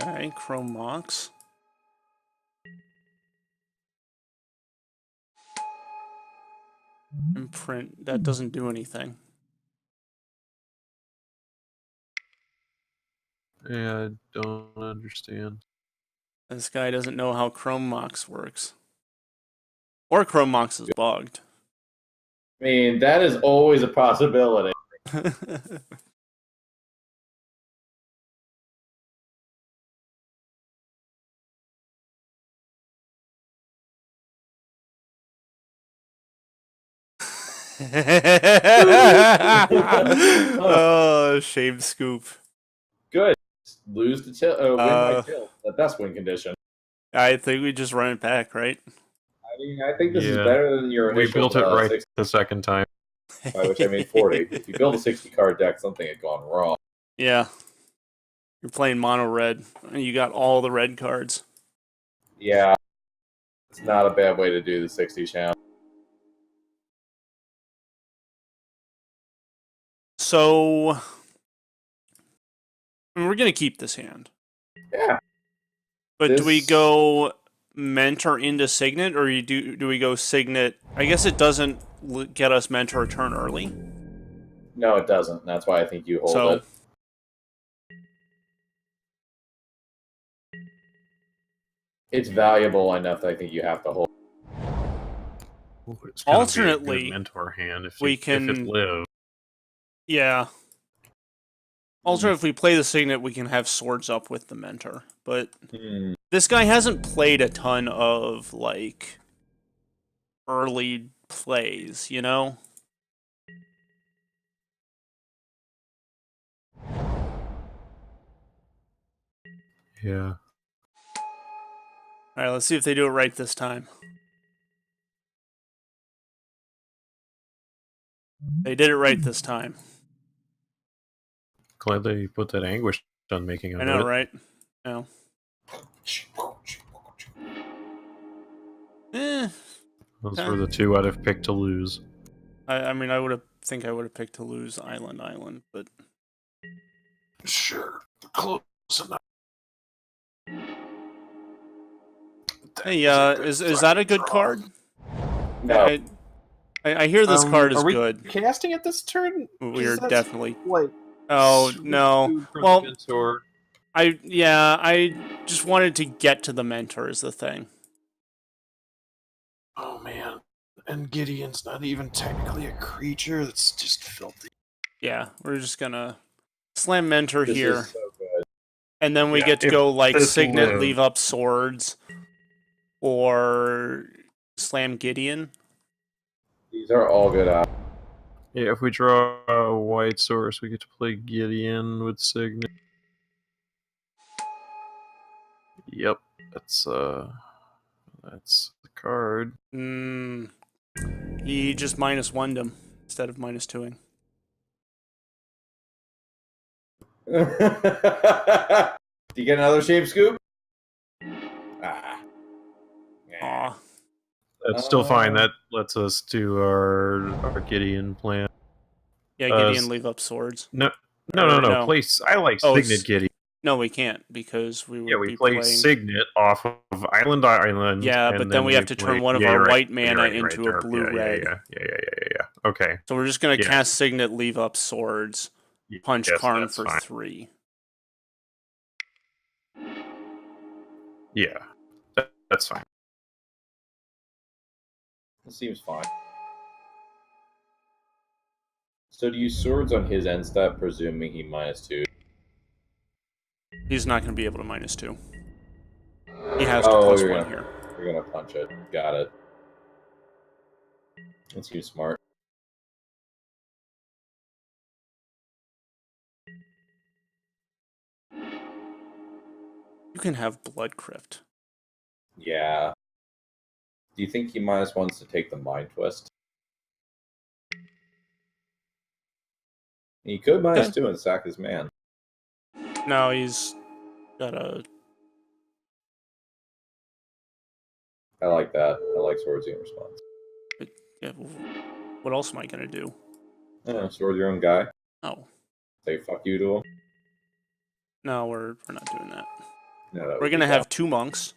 Okay, Chrome Mox. Imprint. That doesn't do anything. Yeah, I don't understand. This guy doesn't know how Chrome Mox works. Or Chrome Mox is bugged. I mean, that is always a possibility. Oh, shame scoop. Good. Lose the tilt. Win by tilt. The best win condition. I think we just run it back, right? I mean, I think this is Yeah. better than your We initial. built it right 60, the second time. by which I mean 40. If you build a 60 card deck, something had gone wrong. Yeah. You're playing mono red, and you got all the red cards. Yeah. It's not a bad way to do the 60 challenge. So, I mean, we're going to keep this hand. Yeah. But do we go Mentor into Signet, or do we go Signet? I guess it doesn't get us Mentor turn early. No, it doesn't. That's why I think you hold it. It's valuable enough that I think you have to hold. Alternately, mentor hand if we can if it lives. Yeah. Also, if we play the Signet, we can have swords up with the Mentor. But this guy hasn't played a ton of, like, early plays, you know? Yeah. Alright, let's see if they do it right this time. They did it right this time. Glad they put that anguish on making of it. I know, right? No. Those were the two I'd have picked to lose. I mean, I would have picked to lose Island, but sure, close enough. Hey, is that a good card? No. I hear this card is are we good. Casting it this turn? We are definitely. Like, oh no! Well, I just wanted to get to the Mentor is the thing. Oh man, and Gideon's not even technically a creature. That's just filthy. Yeah, we're just gonna slam Mentor here, so good. And then we get to go like Signet, leave up swords, or slam Gideon. These are all good options. Yeah, if we draw a white source, we get to play Gideon with Signet. Yep, that's the card. He just -1'd him instead of -2'ing. Do you get another shape scoop? Aw. That's still fine. That lets us do our Gideon plan. Yeah, Gideon leave up swords. No. Place. I like Signet Gideon. No, we can't because we would we play playing... Signet off of Island. Yeah, but then we have to turn one of our white mana into a blue-red. Yeah. Okay. So we're just gonna cast Signet, leave up swords, punch Karn for 3. Yeah, that's fine. It seems fine. So do you swords on his end step, presuming he -2? He's not going to be able to -2. He has to +1 here. You're going to punch it. Got it. That seems smart. You can have Blood Crypt. Yeah. Do you think he -1s to take the Mind Twist? He could -2 and sack his man. No, he's got a... I like that. I like Swords Gain response. Yeah, what else am I going to do? I don't know, sword your own guy. Oh. Say fuck you to him. No, we're not doing that. No, that We're going to have 2 monks.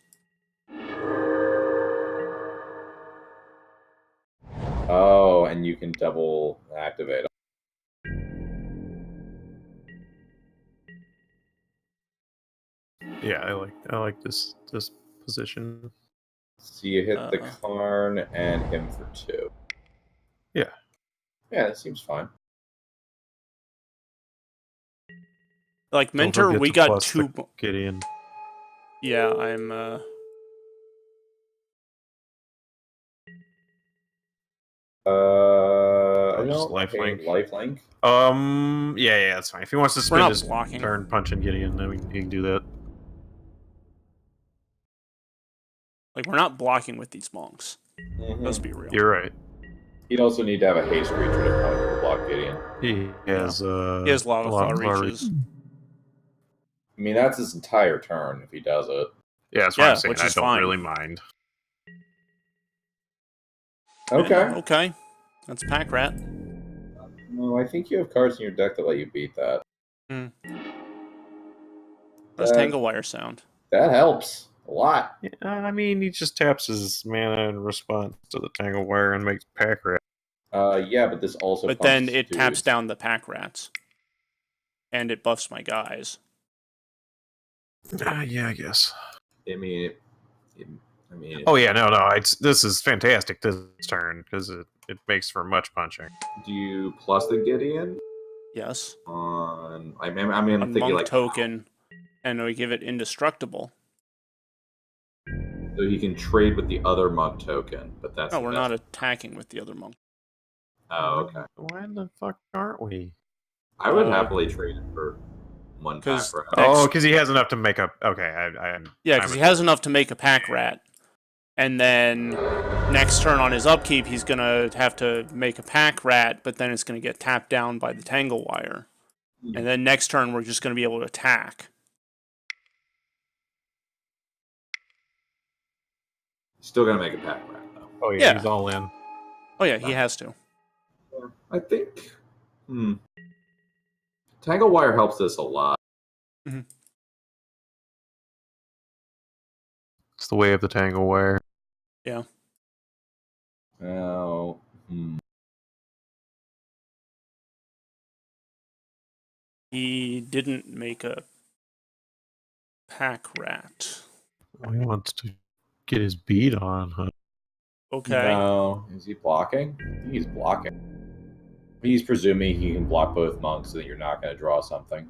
Oh, and you can double activate them. Yeah, I like this position. So you hit the Karn and him for 2. Yeah. Yeah, that seems fine. Like Mentor, we got 2 Gideon. Yeah, I'm I just don't lifelink. Lifelink. Yeah, that's fine. If he wants to spend his turn punching Gideon, then he can do that. Like, we're not blocking with these monks. Mm-hmm. Let's be real. You're right. He'd also need to have a haste creature to block Gideon. He has Lava Claw reaches. I mean, that's his entire turn if he does it. Yeah, that's what I'm saying. I don't really mind. Okay. Yeah, okay. That's Pack Rat. No, I think you have cards in your deck that let you beat that. How's Tangle Wire sound? That helps a lot. Yeah, I mean, he just taps his mana in response to the Tangle Wire and makes Pack Rat. Yeah, but this also. But then it taps down the Pack Rats, and it buffs my guys. Yeah, I guess. I mean. Oh yeah, no. This is fantastic this turn because it makes for much punching. Do you plus the Gideon? Yes. I'm thinking monk like token, and we give it indestructible. So he can trade with the other monk token, but that's. No, we're not attacking with the other monk. Oh, okay. Why the fuck aren't we? I would happily trade it for 1 Pack Rat. Oh, because he has enough to make up. Okay, yeah, because he has enough to make a Pack Rat. And then next turn on his upkeep, he's going to have to make a Pack Rat, but then it's going to get tapped down by the Tangle Wire. And then next turn, we're just going to be able to attack. Still going to make a Pack Rat, though. Oh, yeah, he's all in. Oh, yeah, he has to. I think... Tangle Wire helps this a lot. Mm-hmm. It's the way of the Tangle Wire. Yeah. Oh. He didn't make a Pack Rat. He wants to get his beat on, huh? Okay. No. Is he blocking? I think he's blocking. He's presuming he can block both monks so that you're not going to draw something.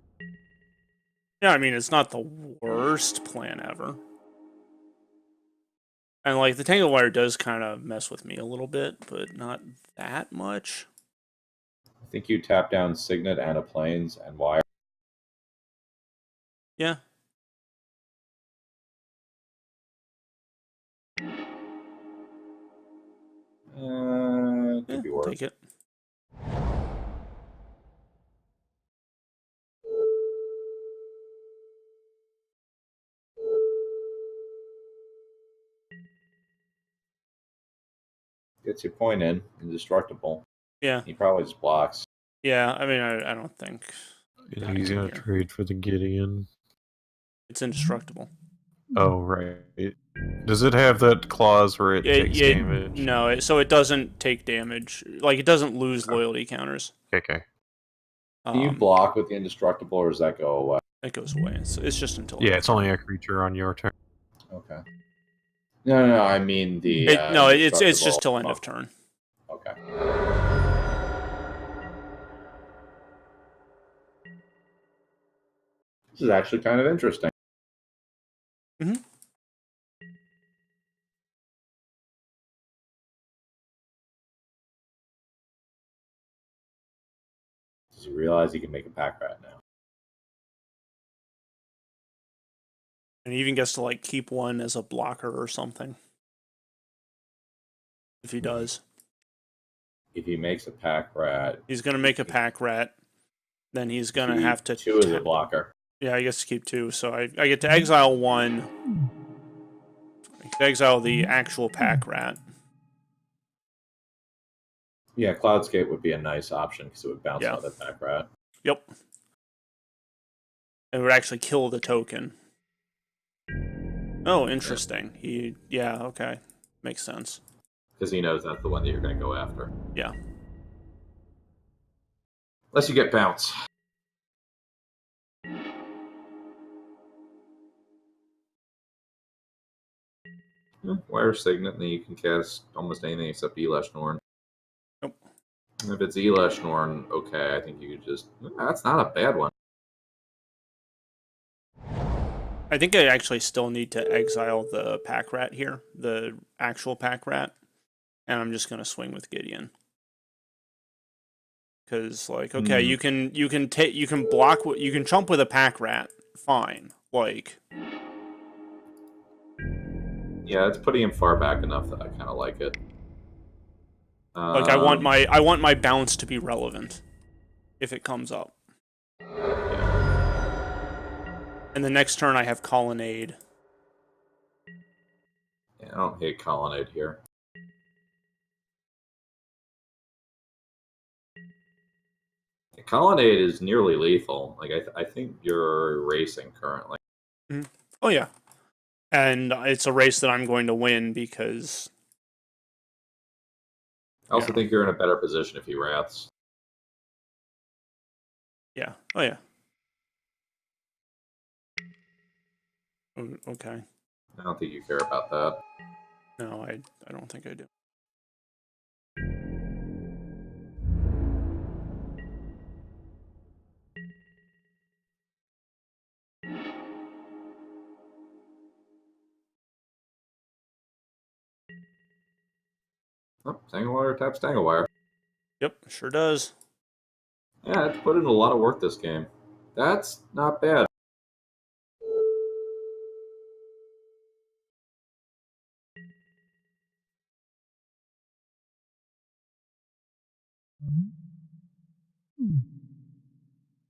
Yeah, I mean, it's not the worst plan ever. And, like, the Tangle Wire does kind of mess with me a little bit, but not that much. I think you tap down Signet and a Plains and Wire. Yeah. Could be worse. Take it. Gets your point in. Indestructible. Yeah. He probably just blocks. Yeah, I mean, I don't think... He's going to trade for the Gideon. It's indestructible. Oh, right. Does it have that clause where it takes damage? No, so it doesn't take damage. Like, it doesn't lose loyalty counters. Okay. Do you block with the indestructible, or does that go away? It goes away. It's just until... Yeah, it's only a creature on your turn. Okay. No, I mean the... it's just till end of turn. Okay. This is actually kind of interesting. Mm-hmm. Does he realize he can make a Pack Rat now? And he even gets to, like, keep one as a blocker or something. If he does. If he makes a Pack Rat... He's going to make a Pack Rat. Then he's going to have to... 2 as a blocker. Yeah, I guess to keep 2. So I get to exile 1. I can exile the actual pack rat. Yeah, Cloudscape would be a nice option because it would bounce Yeah. out the pack rat. Yep. It would actually kill the token. Oh, interesting. Yeah, okay. Makes sense. Because he knows that's the one that you're going to go after. Yeah. Unless you get bounce. Wire Signet, and then you can cast almost anything except Elesh Norn. Nope. If it's Elesh Norn, okay, I think you could just... That's not a bad one. I think I actually still need to exile the pack rat here, the actual pack rat, and I'm just gonna swing with Gideon. Because like, okay, you can block, you can chump with a pack rat, fine. Like, yeah, it's putting him far back enough that I kind of like it. Like I want my bounce to be relevant if it comes up. And the next turn I have Colonnade. Yeah, I don't hate Colonnade here. Colonnade is nearly lethal. Like I think you're racing currently. Mm-hmm. Oh yeah, and it's a race that I'm going to win because. I also think you're in a better position if he wraths. Yeah. Oh yeah. Okay. I don't think you care about that. No, I don't think I do. Oh, Tanglewire taps Tanglewire. Yep, sure does. Yeah, it's put in a lot of work this game. That's not bad.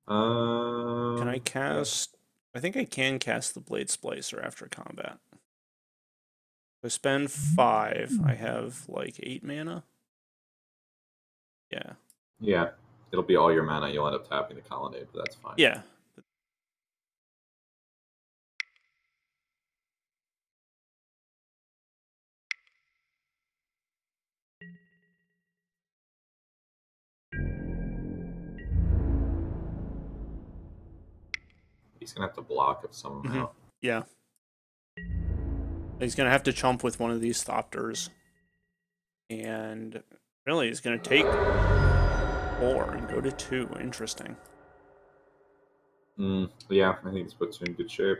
Can I cast? I think I can cast the Blade Splicer after combat. If I spend 5, I have like 8 mana. Yeah. Yeah, it'll be all your mana. You'll end up tapping the Colonnade, but that's fine. Yeah. He's gonna have to block of some amount. Yeah. He's gonna have to chump with one of these Thopters. And really, he's gonna take 4 and go to 2. Interesting. Yeah, I think this puts you in good shape.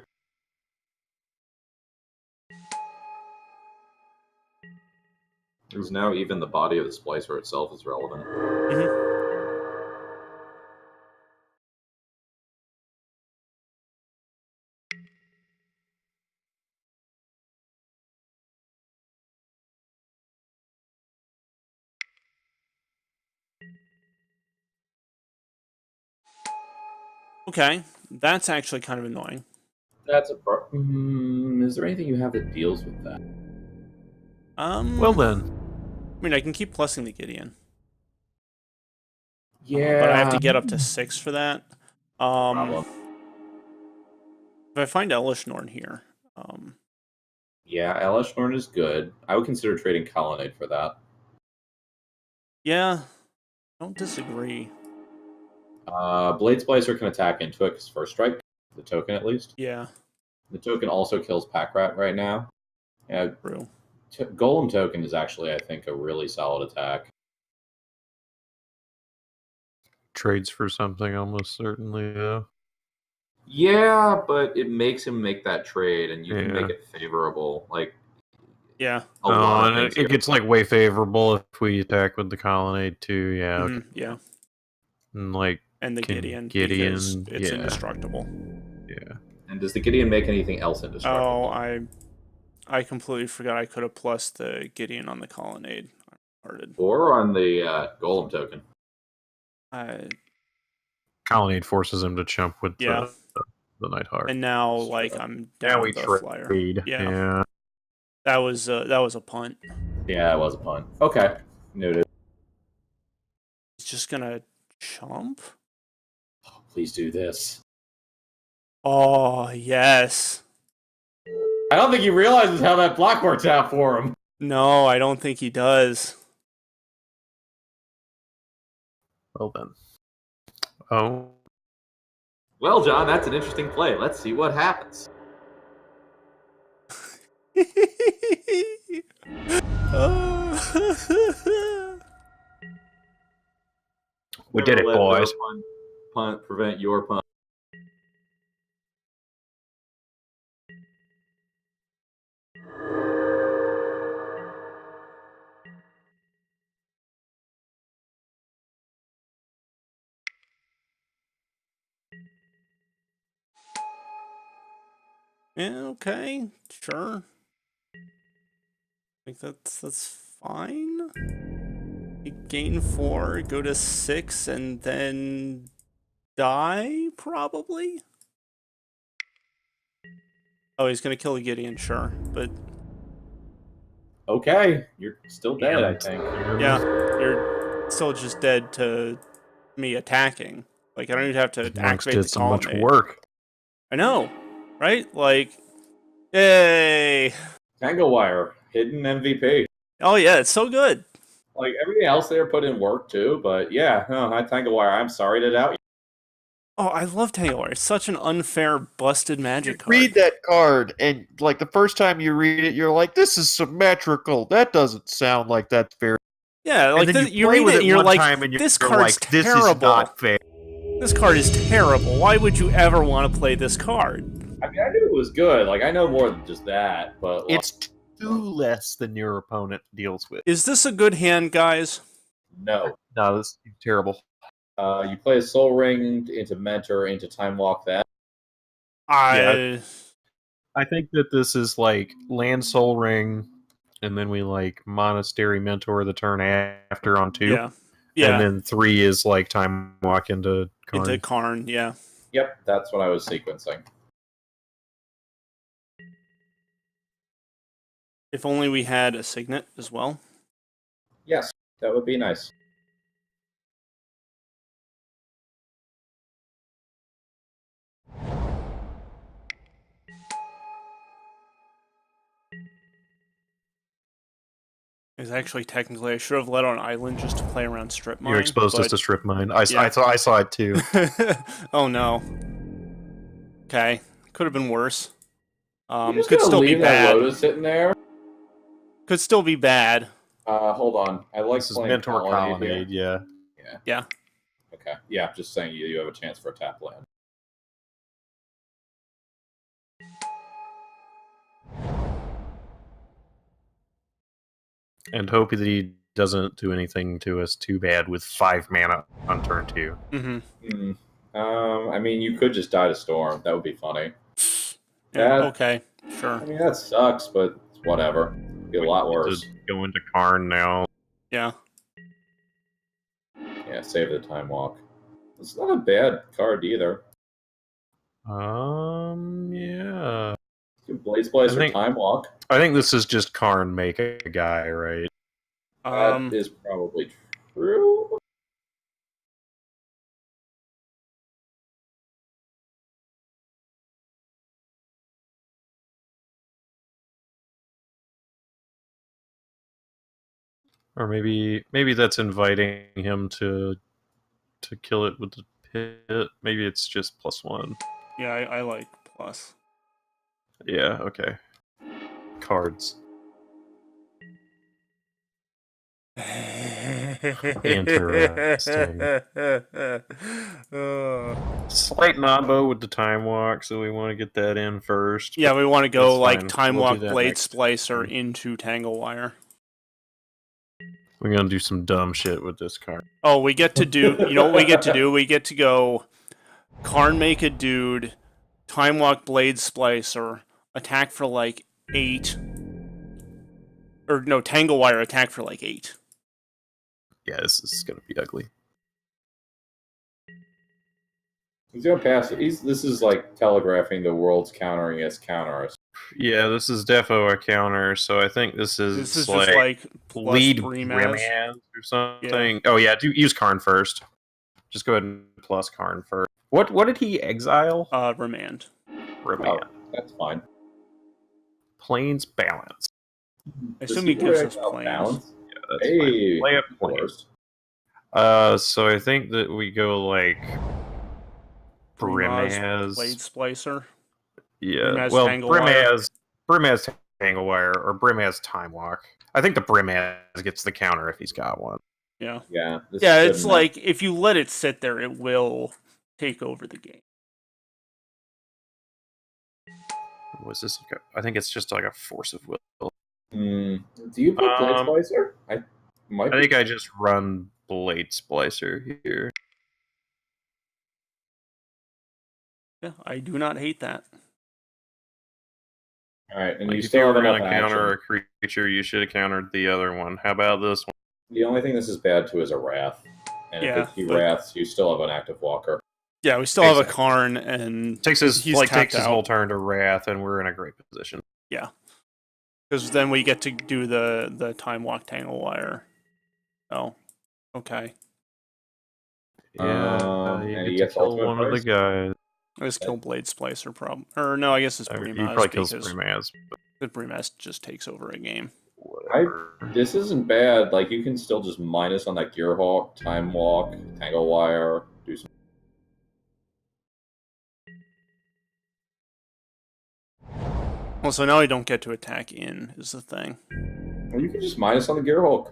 Because now even the body of the Splicer itself is relevant. Okay, that's actually kind of annoying. That's a problem. Is there anything you have that deals with that? Well then. I mean, I can keep plussing the Gideon. Yeah. But I have to get up to 6 for that. Problem. If I find Elesh Norn here. Yeah, Elesh Norn is good. I would consider trading Colonnade for that. Yeah, don't disagree. Blade Splicer can attack into it because first strike, the token at least. Yeah. The token also kills Pack Rat right now. Yeah, True. Golem token is actually, I think, a really solid attack. Trades for something almost certainly, though. Yeah, but it makes him make that trade, and you can make it favorable. Like, yeah. And it gets like way favorable if we attack with the Colonnade too. Yeah. Okay. Yeah. And like. And the Gideon. Because it's indestructible. Yeah. And does the Gideon make anything else indestructible? Oh, I completely forgot I could have plussed the Gideon on the Colonnade. Or on the Golem token. Colonnade forces him to chump with the Nighthawk. And now, like, I'm down Now we with the flyer. trade. Yeah. That was a punt. Yeah, it was a punt. Okay, noted. He's just gonna chump. Oh, please do this. Oh yes. I don't think he realizes how that block works out for him. No, I don't think he does. Well then. Oh. Well, John, that's an interesting play. Let's see what happens. We did it, Never let boys. no punt prevent your punt. Yeah, okay, sure. I think that's fine. You gain 4, go to 6, and then die, probably? Oh, he's gonna kill a Gideon, sure, but Okay, you're still dead, I think. yeah, you're still just dead to me attacking. Like, I don't even have to Monks activate did the so much colonnade. work. I know, right? Like, yay! Tangle Wire, hidden MVP. Oh yeah, it's so good. Like, everything else there put in work, too, but yeah, no, not Tangle Wire. I'm sorry to doubt you. Oh, I love Tanglewire. It's such an unfair, busted magic card. Read that card, and like the first time you read it, you're like, "This is symmetrical. That doesn't sound like that's fair." Yeah, like and then you play read with it and you're one like, time and this you're card's like, "This terrible. is not fair." This card is terrible. Why would you ever want to play this card? I mean, I knew it was good. Like, I know more than just that, but like, It's 2 less than your opponent deals with. Is this a good hand, guys? no. No, this is terrible. You play a Soul Ring into Mentor into Time Walk that. I think that this is like land Soul Ring, and then we like Monastery Mentor the turn after on 2. Yeah. Yeah. And then 3 is like Time Walk into Karn. Into Karn, yeah. Yep, that's what I was sequencing. If only we had a Signet as well. Yes, that would be nice. It's actually technically I should have let on Island just to play around Strip Mine. You're exposed us to Strip Mine. I saw it too. Oh no. Okay, could have been worse. You're just Could gonna still be leave that bad. Lotus sitting there? Could still be bad. Hold on. I like This is playing Mentor Colonnade here. Colonnade, yeah. Yeah. Okay. Yeah, just saying you have a chance for a tap land. And hope that he doesn't do anything to us too bad with 5 mana on turn 2. Mm-hmm. I mean, you could just die to Storm. That would be funny. Yeah, That- okay, sure. I mean, that sucks, but it's whatever. It'd be a lot worse. To go into Karn now. Yeah. Yeah, save the Time Walk. It's not a bad card either. Yeah. You can Blaze Splice I or think- Time Walk. I think this is just Karn make a guy, right? That is probably true. Or maybe that's inviting him to kill it with the pit. Maybe it's just +1. Yeah, I like plus. Yeah, okay. Cards. Interesting. Slight Nombo with the Time Walk, so we want to get that in first. Yeah, we want to go That's like fine. Time We'll do Walk that Blade next. Splicer into Tanglewire. We're gonna do some dumb shit with this card. Oh, we get to do, you know what we get to do? We get to go Karn make a dude, Time Walk Blade Splicer, attack for like 8. Or no, Tanglewire attack for like 8. Yeah, this is gonna be ugly. He's gonna pass it. This is like telegraphing the world's countering as counters. Yeah, this is defo a counter, so I think this is just like like plus lead Brimaz. Brimaz or something. Yeah. Oh yeah, use Karn first. Just go ahead and plus Karn first. What did he exile? Remand. Remand. Oh, that's fine. Plains balance. I assume he gives us planes. Balance? Yeah, that's Hey, fine. Play up plains. So I think that we go like Brimaz, Blade Splicer. yeah. Brimaz Well, Tanglewire. Brimaz Tanglewire or Brimaz Time Walk. I think the Brimaz gets the counter if he's got one. Yeah. Yeah. Yeah, it's like if you let it sit there, it will take over the game. Was this like I think it's just like a force of will. Do you put Blade Splicer? I think I just run Blade Splicer here. Yeah, I do not hate that. All right, and like you if still you have were enough going to counter action. a creature, you should have countered the other one. How about this one? The only thing this is bad to is a Wrath. And Yeah, if he Wraths, you still have an active walker. Yeah, we still have a Karn, and takes his he's takes his out. whole turn to Wrath, and we're in a great position. Yeah, because then we get to do the Time Walk Tanglewire. Oh, okay. Yeah, and you he get gets to kill ultimate one of the price? guys. I just kill Blade Splicer, problem. Or no, I guess it's He Brimaz probably kills because Brimaz. the Brimaz just takes over a game. This isn't bad. Like you can still just minus on that Gearhawk, Time Walk, Tanglewire, do some. Well, so now I don't get to attack in is the thing. Well, you can just minus on the Gearhawk.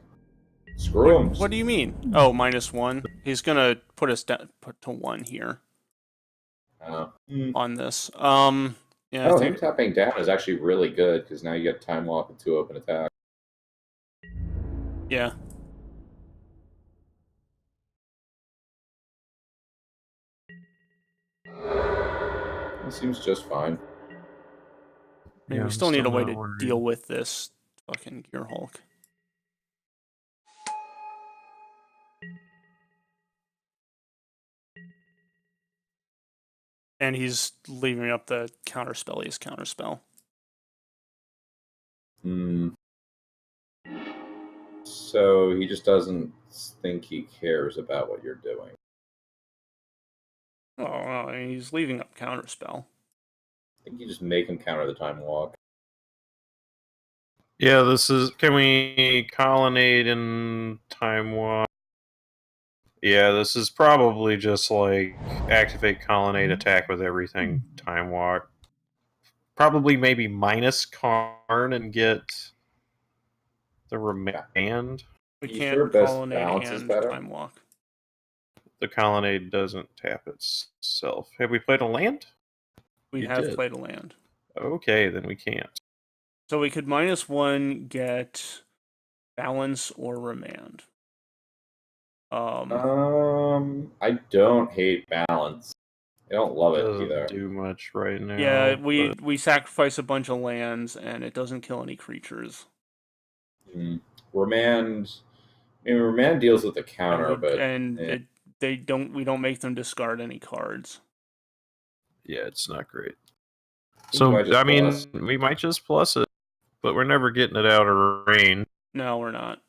Screw him. What do you mean? Oh, -1. He's gonna put us down, put to 1 here on this. Yeah. Oh, him tapping down is actually really good because now you get Time Walk and 2 open attack. Yeah. It seems just fine. I mean, we still need a way to deal with this fucking Gearhulk. And he's leaving up the counterspell. He has counterspell. So he just doesn't think he cares about what you're doing. Oh, I mean, he's leaving up counterspell. I think you just make him counter the Time Walk. Yeah, this is. Can we colonnade in Time Walk? Yeah, this is probably just like activate colonnade attack with everything. Time Walk. Probably maybe minus Karn and get the remand. We can't colonnade and Time Walk. The colonnade doesn't tap itself. Have we played a land? We have played a land. Okay, then we can't. So we could -1 get balance or remand. I don't hate balance. I don't love it Doesn't either. do much right now. Yeah, we sacrifice a bunch of lands and it doesn't kill any creatures. Remand. I mean, remand deals with the counter, we don't make them discard any cards. Yeah, it's not great. So I mean, we might just plus it, but we're never getting it out of range. No, we're not.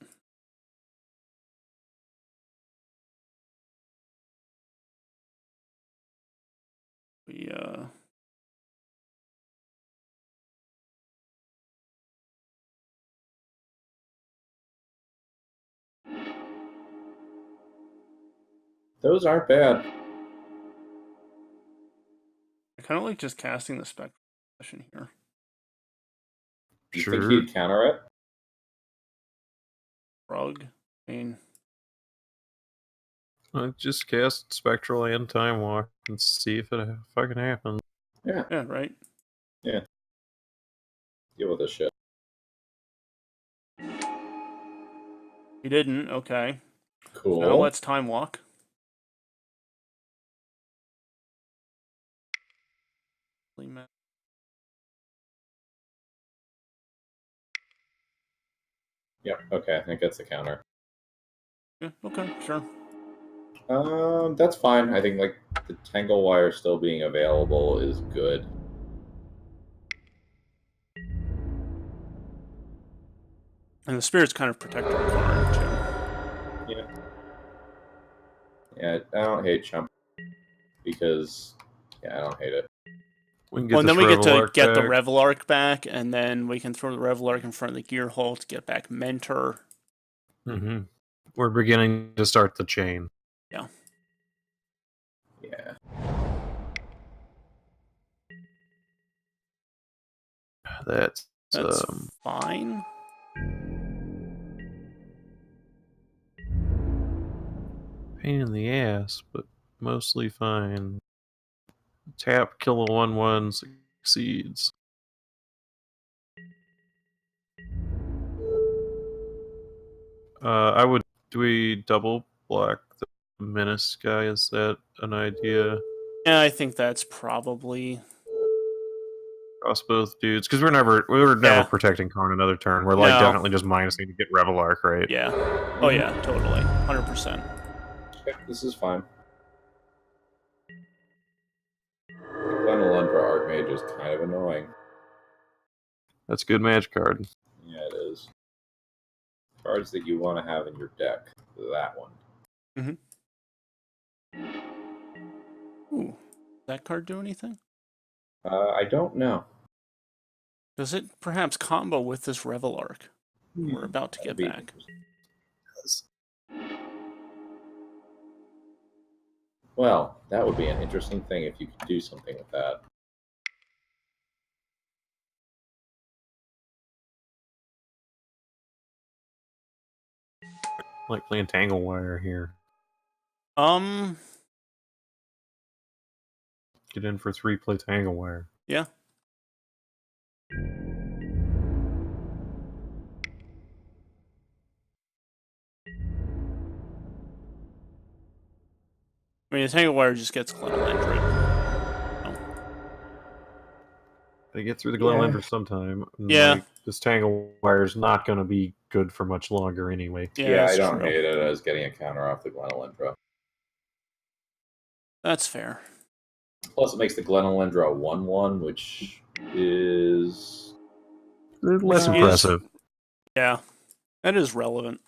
Those aren't bad. I kind of like just casting the spec session here. You think he'd counter it? Rug. I mean, just cast Spectral and Time Walk and see if it fucking happens. Yeah. Yeah, right? Yeah. Deal with this shit. He didn't, okay. Cool. So now let's Time Walk. Yep, okay, I think that's the counter. Yeah, okay, sure. That's fine. I think like the Tangle Wire still being available is good. And the spirits kind of protect our card, too. Yeah. Yeah, I don't hate Chump because I don't hate it. We can get Well, and this then we get to Revelark get the back. Revelark back, and then we can throw the Revelark in front of the Gearhulk to get back Mentor. Mm-hmm. We're beginning to start the chain. Yeah. Yeah. That's fine. pain in the ass, but mostly fine. Tap, kill a 1/1, succeeds. I would. Do we double block the Menace guy? Is that an idea? Yeah, I think that's probably. Cross both dudes, because we were never Yeah. protecting Karn another turn. We're like No. definitely just minusing to get Revelark, right? Yeah. Oh yeah, totally, 100%. Okay, this is fine. Glenelundra Archmage is kind of annoying. That's a good match card. Yeah, it is. Cards that you want to have in your deck. That one. Ooh, does that card do anything? I don't know. Does it perhaps combo with this Revelark we're about to get That'd be back? Well, that would be an interesting thing if you could do something with that. I like playing Tangle Wire here. Get in for 3, play Tangle Wire. Yeah. I mean, the Tangle Wire just gets Glenelundra. They get through the Glenelundra sometime. Yeah. Like, this Tangle Wire is not going to be good for much longer anyway. Yeah, I that's don't true. hate it as getting a counter off the Glenelundra. That's fair. Plus, it makes the Glenelundra a 1/1, which is Less impressive. Yeah, that is relevant.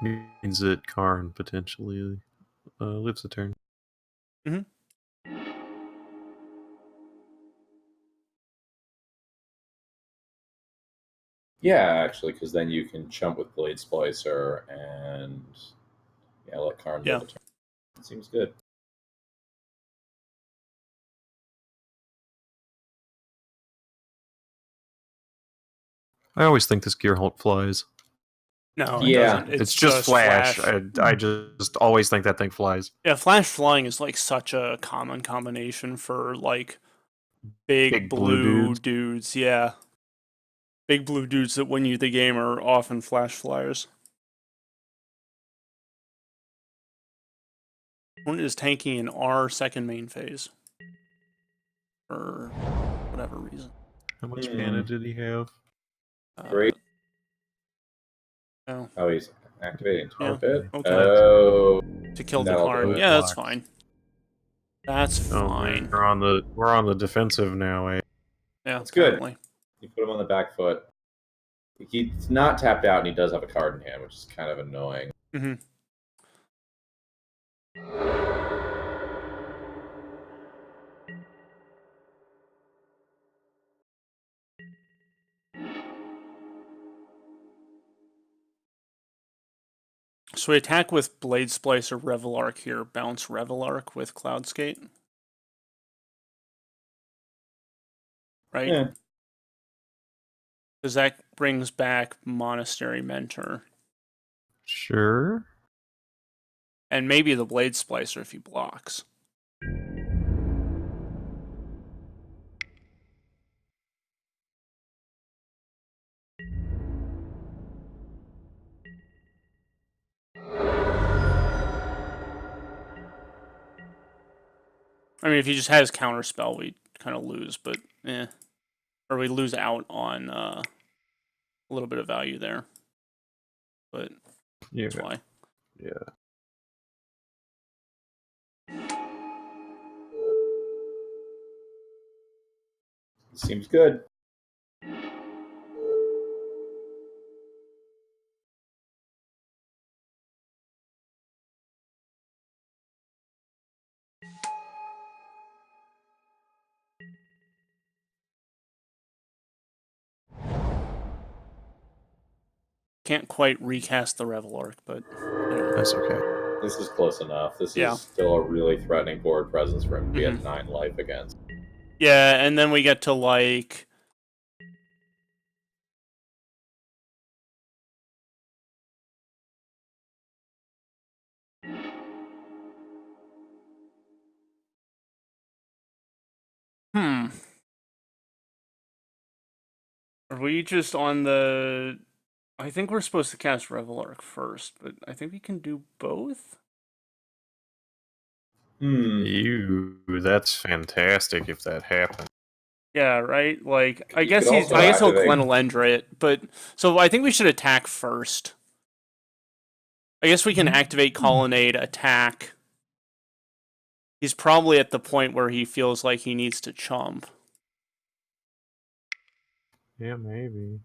Means that Karn potentially lives a turn. Yeah, actually, because then you can chump with Blade Splicer and let Karn live a turn. It seems good. I always think this Gearhulk flies. No, it Yeah. doesn't. It's just Flash. I just always think that thing flies. Yeah, Flash flying is like such a common combination for like big blue dudes. Yeah. Big blue dudes that win you the game are often Flash flyers. One is tanking in our second main phase. For whatever reason. How much mana did he have? Great. Oh, he's activating Tar Pit? okay. Oh. To kill the That'll card. do it. Yeah, that's fine. That's fine. We're on the defensive now, eh? Yeah, That's good. apparently. You put him on the back foot. He's not tapped out, and he does have a card in hand, which is kind of annoying. Mm-hmm. So we attack with Blade Splicer Revelark here. Bounce Revelark with Cloudskate. Right? Yeah. Because that brings back Monastery Mentor. Sure. And maybe the Blade Splicer if he blocks. I mean, if he just has Counterspell, we kind of lose, but or we lose out on a little bit of value there. But Yeah. That's why. Yeah. Seems good. Can't quite recast the Revelark, but That's okay. This is close enough. This Yeah. is still a really threatening board presence for him to be at 9 life against. yeah, and then we get to like. Are we just on the? I think we're supposed to cast Revelark first, but I think we can do both. That's fantastic if that happens. Yeah, right. Like, I You guess could he's. also I guess he'll activate- Glenelendre it, but so I think we should attack first. I guess we can activate Colonnade, attack. He's probably at the point where he feels like he needs to chump. Yeah, maybe.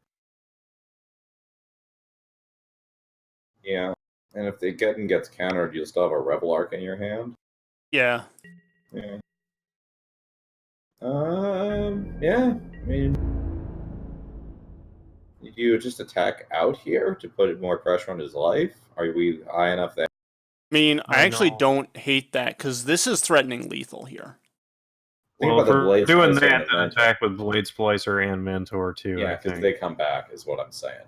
Yeah. And if the Geddon gets countered, you'll still have a Revelark in your hand. Yeah. Yeah. Yeah. I mean, you just attack out here to put more pressure on his life? Are we high enough there? I mean, I I actually know. don't hate that because this is threatening lethal here. Think Well, about the if we're Blade doing Splicer and that, the then Mentor. attack with Blade Splicer and Mentor too. Yeah, I because think. they come back, is what I'm saying.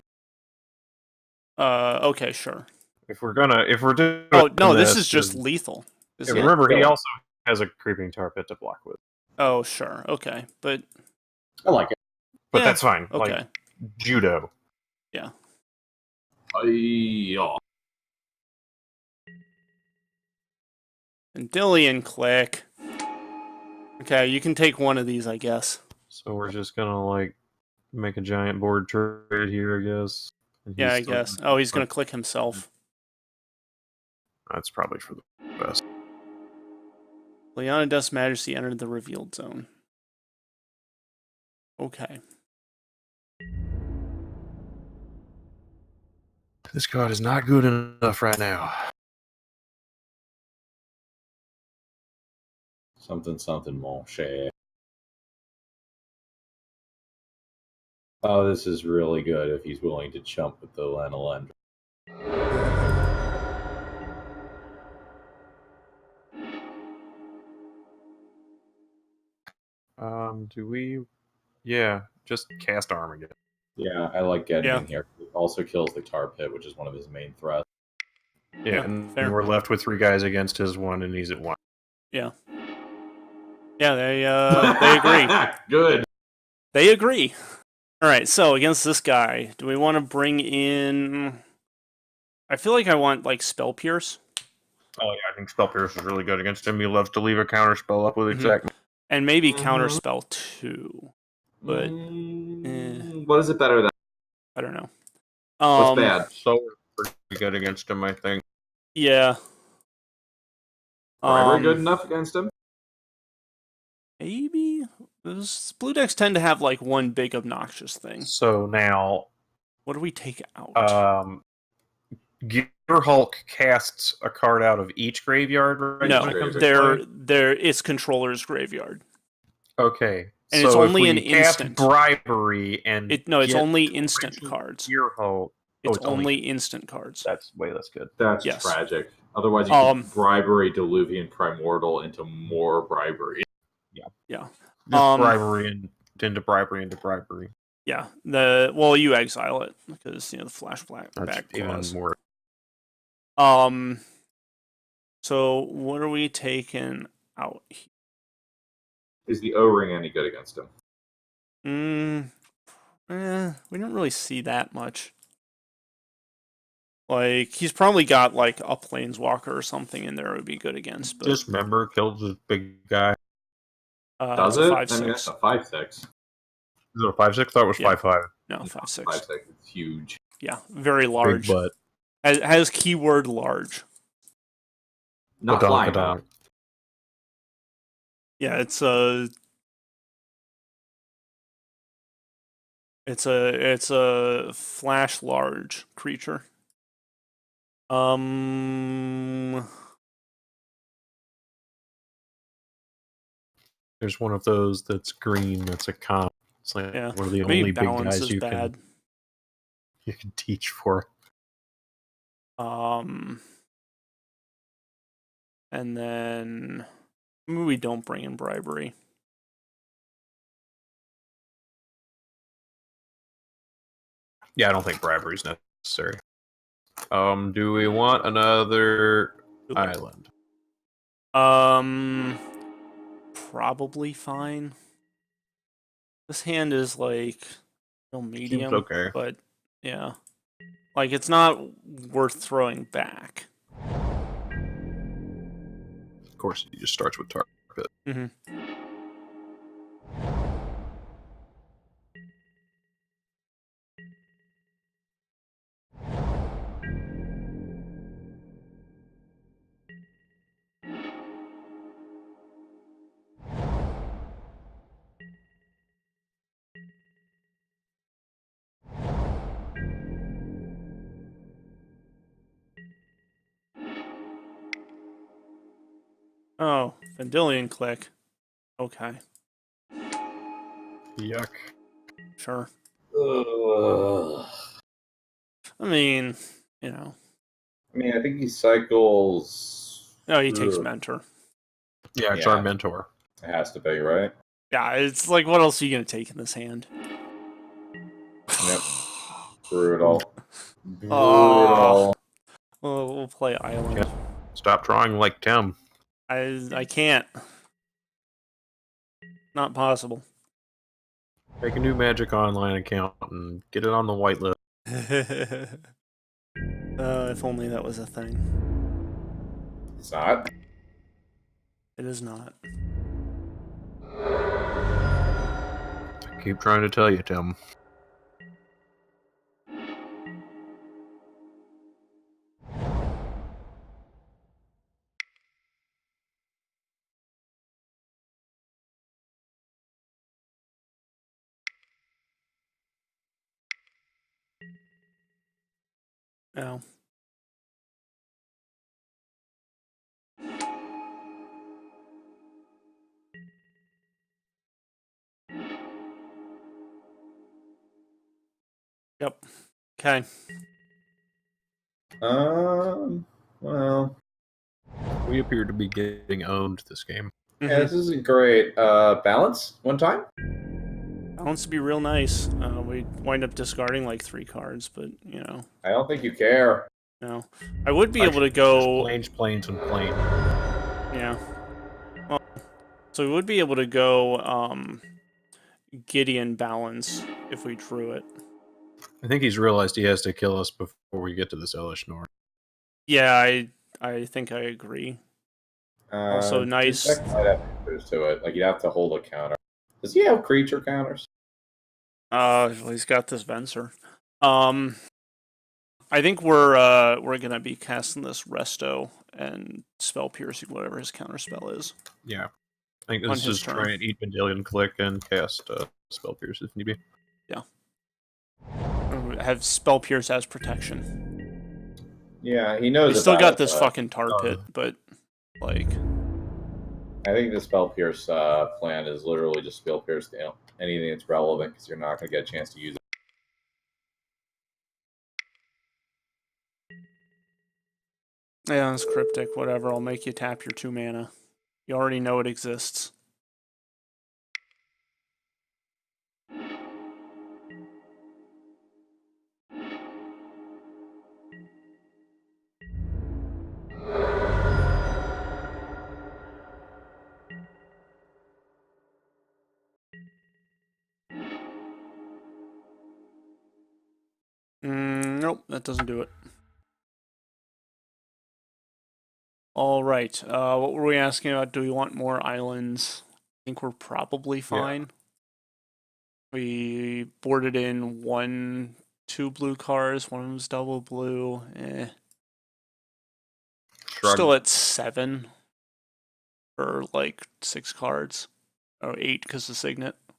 Okay, sure. If we're doing. Oh no, this is just lethal. Yeah, Isn't it? remember, he Yeah. also has a creeping tar pit to block with. Oh sure, okay, but I like it. But Yeah, that's fine. okay, Like judo. yeah. Yeah. And Dillian click. Okay, you can take one of these, I guess. So we're just gonna like make a giant board trade here, I guess. And Yeah, I he's still guess. gonna- Oh, he's gonna click himself. That's probably for the best. Liana Dust Majesty entered the revealed zone. Okay. This card is not good enough right now. Something, mon cher. Oh, this is really good if he's willing to chump with the Lanolendra. Do we? Yeah, just cast Armageddon. Yeah, I like getting Yeah. in here. It also kills the tar pit, which is one of his main threats. Yeah, Yeah, and fair. we're left with 3 guys against his 1, and he's at 1. Yeah. Yeah, they agree. Good. They agree. All right, so against this guy, do we want to bring in? I feel like I want like Spell Pierce Oh yeah, I think Spell Pierce is really good against him. He loves to leave a counter spell up with exact. and maybe Mhm. Counter Spell too. But What is it better than? I don't know. What's bad? So pretty good against him, I think. Yeah. Are good enough against him? Maybe those blue decks tend to have like one big obnoxious thing. So now, What do we take out? Gear Hulk casts a card out of each graveyard. Right? no, when it comes to they're it's controller's graveyard. play? Okay. And so it's if only we an cast instant. bribery and It's get only instant original cards. Gear Hulk. It's it's only instant cards. That's way less good. That's Yes. tragic. Otherwise, you could bribery Diluvian Primordial into more bribery. Yeah. Just Um, bribery and into bribery into bribery. Yeah. You exile it because the flash That's back even clause. more. So what are we taking out here? Is the O-ring any good against him? We don't really see that much. Like, he's probably got like a Planeswalker or something in there it would be good against. But Dismember kills this big guy. Does it's it? a I mean, 5/6. that's a 5/6. Is it a 5/6? I thought it was Yeah. 5/5. No, 5/6. 5/6. It's huge. Yeah, very large. Big butt. Has keyword large. Not flying though. Yeah, it's a flash large creature. There's one of those that's green. That's a con. It's like Yeah. one of the Maybe only big balance guys is you bad. can teach for. And then maybe we don't bring in bribery. Yeah, I don't think bribery is necessary. Do we want another island? Probably fine. This hand is like medium, Seems okay. But yeah, like it's not worth throwing back. Of course, he just starts with target. Mm-hmm. Oh, Vendilion Clique. Okay. Yuck. Sure. Ugh. I mean, I think he cycles. No, he takes Mentor. Yeah, it's our mentor. It has to be, right? Yeah, it's like, what else are you gonna take in this hand? Yep. Brutal. Brutal. We'll play Island. Stop drawing like Tim. I can't. Not possible. Make a new Magic Online account and get it on the whitelist. If only that was a thing. It's not. It is not. I keep trying to tell you, Tim. No. Yep. Okay. Well. We appear to be getting owned this game. Yeah, this isn't great. Balance? One time? Balance would be real nice. We wind up discarding like 3 cards, but, I don't think you care. No. I would be able to go... Planes, and plane. Yeah. Well, so we would be able to go Gideon Balance if we drew it. I think he's realized he has to kill us before we get to this Elesh Norn. Yeah, I think I agree. Also nice. Might have answers to it. Like, you'd have to hold a counter. Does he have creature counters? Well, he's got this Venser. I think we're gonna be casting this Resto and spell piercing, whatever his counter spell is. Yeah. I think this is trying to eat Vendilion Clique and cast spell pierce if need be. Yeah. Have spell pierce as protection. Yeah, he knows. He's still got this fucking tar pit, but like, I think the spell pierce plan is literally just spell pierce anything that's relevant because you're not going to get a chance to use it. Yeah, it's cryptic. Whatever. I'll make you tap your 2 mana. You already know it exists. Nope, that doesn't do it. All right. What were we asking about? Do we want more islands? I think we're probably fine. Yeah. We boarded in 1, 2 blue cards. One of them's double blue. Shrug. Still at 7 for like 6 cards. Or 8 because of Signet. I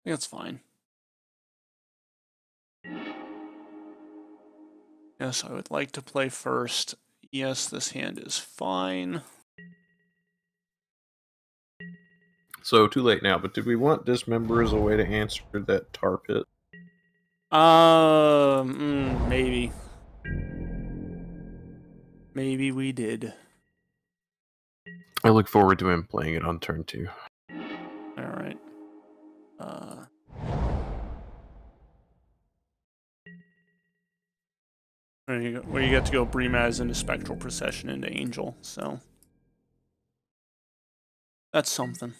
think that's fine. Yes, I would like to play first. Yes, this hand is fine. So too late now, but did we want Dismember as a way to answer that tar pit? Maybe. Maybe we did. I look forward to him playing it on turn 2. Alright. Well, you get to go Brimaz into Spectral Procession into Angel, so that's something.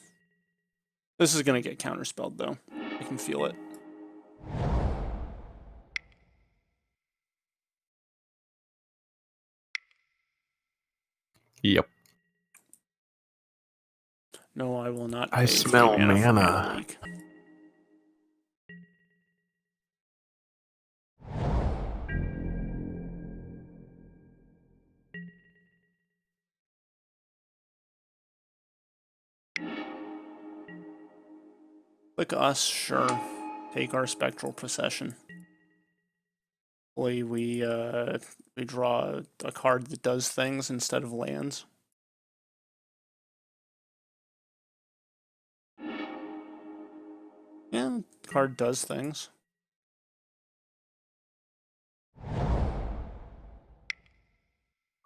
This is gonna get counterspelled though. I can feel it. Yep. No, I will not. I smell mana. Click us, sure. Take our Spectral Procession. Hopefully we draw a card that does things instead of lands. Yeah, the card does things.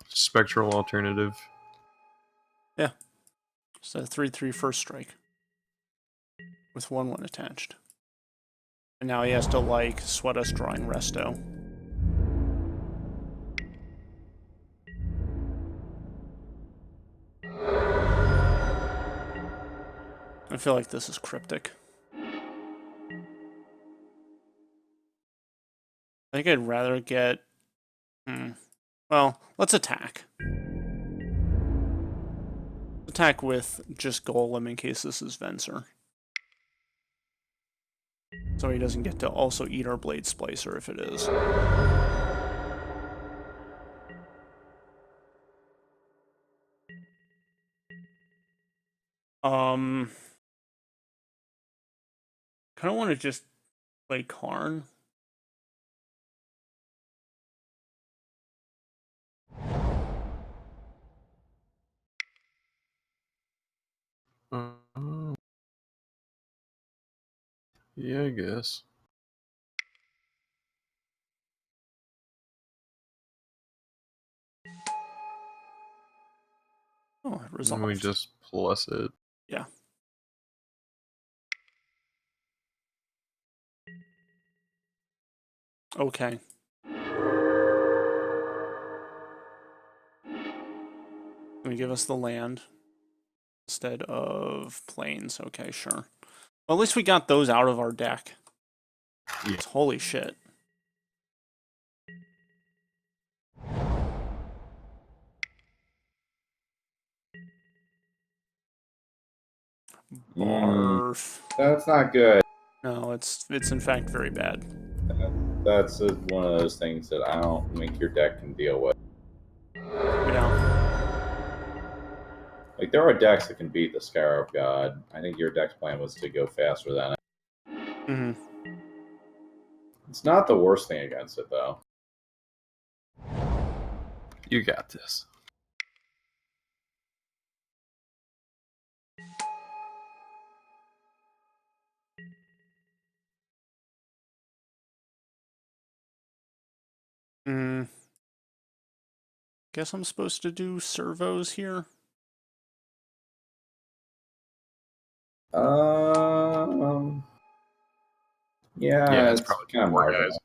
Spectral alternative. Yeah. It's a 3/3 first strike. With 1/1 attached. And now he has to, like, sweat us drawing Resto. I feel like this is cryptic. I think I'd rather get... Well, let's attack. Attack with just Golem in case this is Venser. So he doesn't get to also eat our Blade Splicer if it is. Kind of want to just play Karn. Yeah, I guess. Oh, it resolved. And we just plus it. Yeah. Okay. Can we give us the land instead of plains? Okay, sure. Well, at least we got those out of our deck. Yeah. Holy shit. Barf. That's not good. No, it's in fact very bad. That's one of those things that I don't think your deck can deal with. Like, there are decks that can beat the Scarab God. I think your deck's plan was to go faster than it. Mm-hmm. It's not the worst thing against it, though. You got this. Guess I'm supposed to do servos here. Yeah, it's probably kind of more marginal. guys.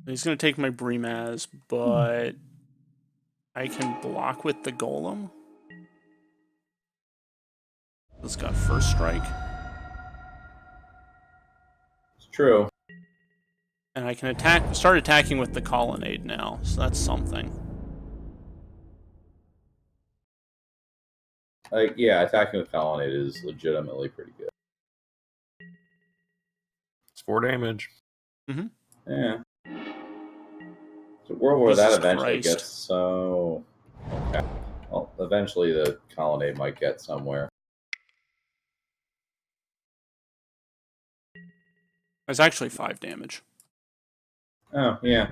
He's going to take my Brimaz, but I can block with the Golem. It's got first strike. It's true. And I can start attacking with the Colonnade now, so that's something. Like, yeah, attacking with Colonnade is legitimately pretty good. It's 4 damage. Yeah. So World War Jesus that eventually Christ. gets so. Okay. Well, eventually the Colonnade might get somewhere. It's actually 5 damage. Oh, yeah.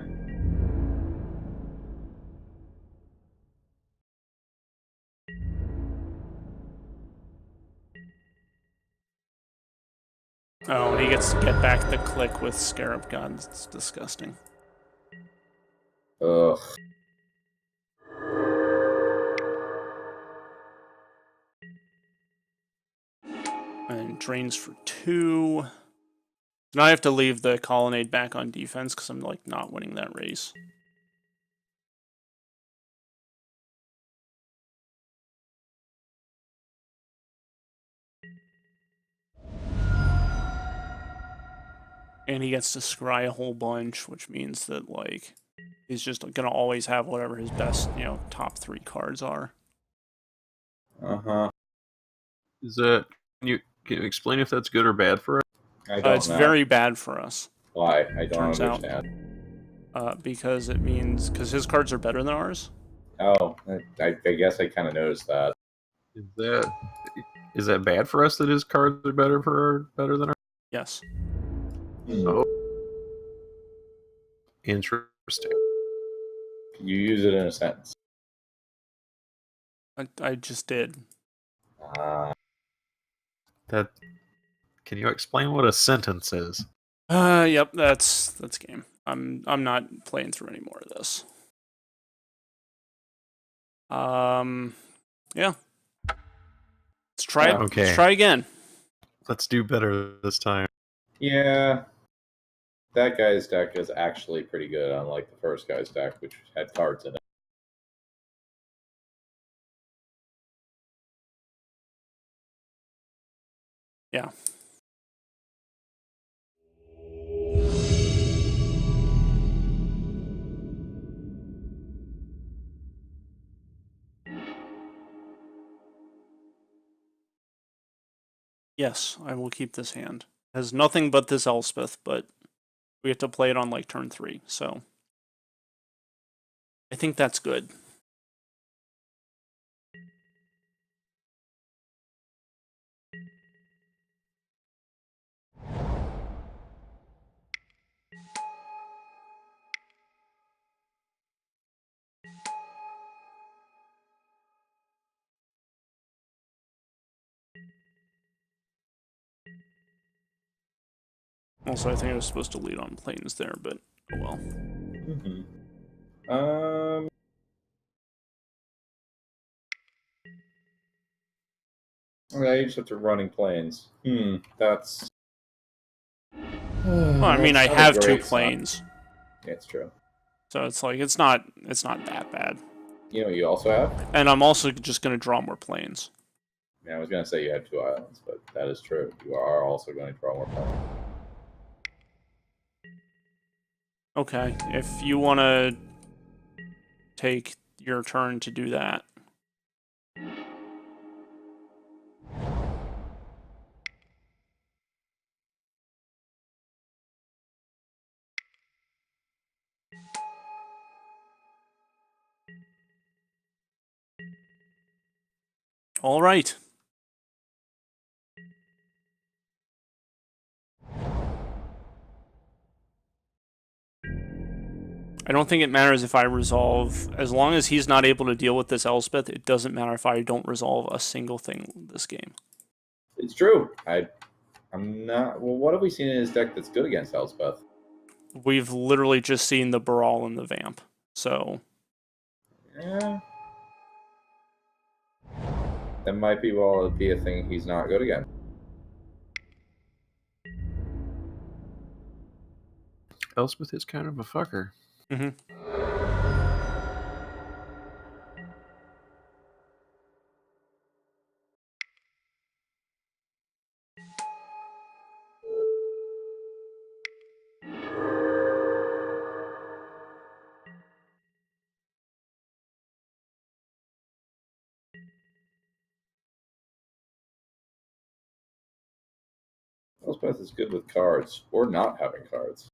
Oh, and he gets to get back the click with Scarab God. It's disgusting. Ugh. And drains for 2. Now I have to leave the Colonnade back on defense because I'm like not winning that race. And he gets to scry a whole bunch, which means that like he's just gonna always have whatever his best, top 3 cards are. Uh-huh. Is that can you explain if that's good or bad for us? I don't It's know. very bad for us. Why? I don't Turns out. understand. Because it means because his cards are better than ours. Oh, I guess I kind of noticed that. Is that bad for us that his cards are better than ours? Yes. Oh, interesting. You use it in a sentence. I just did. That. Can you explain what a sentence is? Yep, that's game. I'm not playing through any more of this. Yeah. Let's try it. Okay. Let's try again. Let's do better this time. Yeah. That guy's deck is actually pretty good, unlike the first guy's deck, which had cards in it. Yeah. Yes, I will keep this hand. It has nothing but this Elspeth, but we have to play it on like turn 3, so I think that's good. Also, I think I was supposed to lead on planes there, but oh well. Okay, you just have to running planes. That's. Well, I mean, I have 2 planes, Yeah, it's true. so it's like it's not that bad. You know what you also have? And I'm also just gonna draw more planes. Yeah, I was going to say you had 2 islands, but that is true. You are also going to draw more planes. Okay, if you want to take your turn to do that. All right. I don't think it matters if I resolve. As long as he's not able to deal with this Elspeth, it doesn't matter if I don't resolve a single thing this game. It's true. I'm not. Well, what have we seen in his deck that's good against Elspeth? We've literally just seen the Baral and the Vamp. So. Yeah. That might be a thing he's not good against. Elspeth is kind of a fucker. Mm-hmm. Elspeth is good with cards, or not having cards.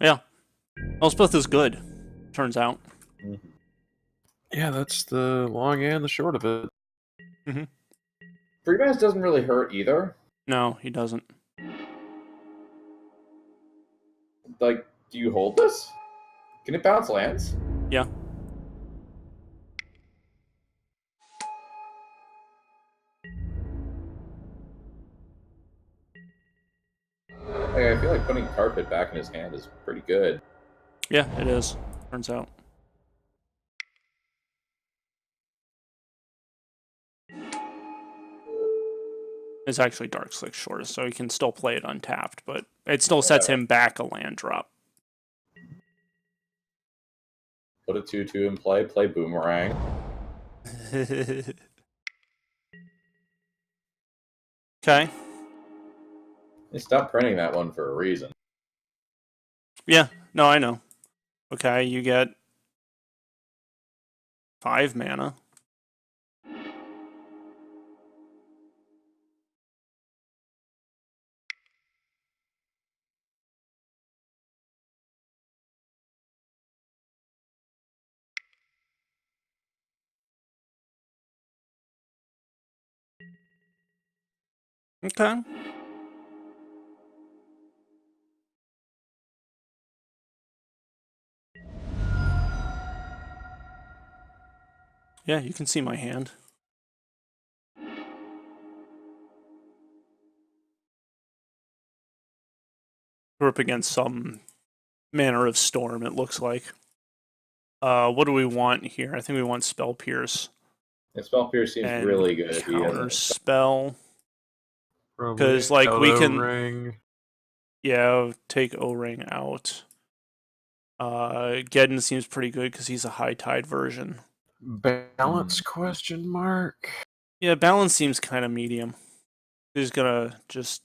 Yeah. Elspeth is good, turns out. Mm-hmm. Yeah, that's the long and the short of it. Free Mass doesn't really hurt either. No, he doesn't. Like, do you hold this? Can it bounce lands? Yeah. Like, I feel like putting Carpet back in his hand is pretty good. Yeah, it is. Turns out. It's actually Dark Slick short, so he can still play it untapped, but it still sets him back a land drop. Put a 2/2 in play Boomerang. Okay. They stopped printing that one for a reason. Yeah, no, I know. Okay, you get 5 mana. Okay. Yeah, you can see my hand. We're up against some manner of storm, it looks like. What do we want here? I think we want Spell Pierce. And Spell Pierce seems and really good if he counter doesn't. spell. Probably 'Cause, like, we can- ring. Yeah, take O-Ring out. Geddon seems pretty good because he's a high tide version. Balance question mark. Yeah, balance seems kind of medium. He's gonna just,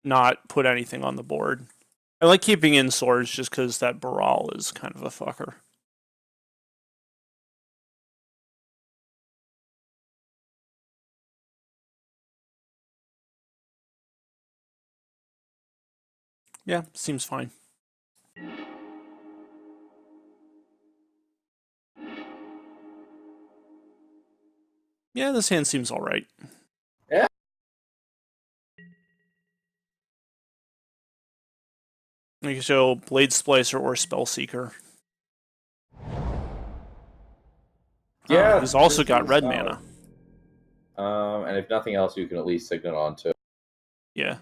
not put anything on the board. I like keeping in swords just because that Baral is kind of a fucker. Yeah, seems fine. Yeah, this hand seems alright. Yeah. You can show Blade Splicer or Spellseeker. Yeah, he's also this got is red solid. mana. And if nothing else, you can at least signal onto. Yeah.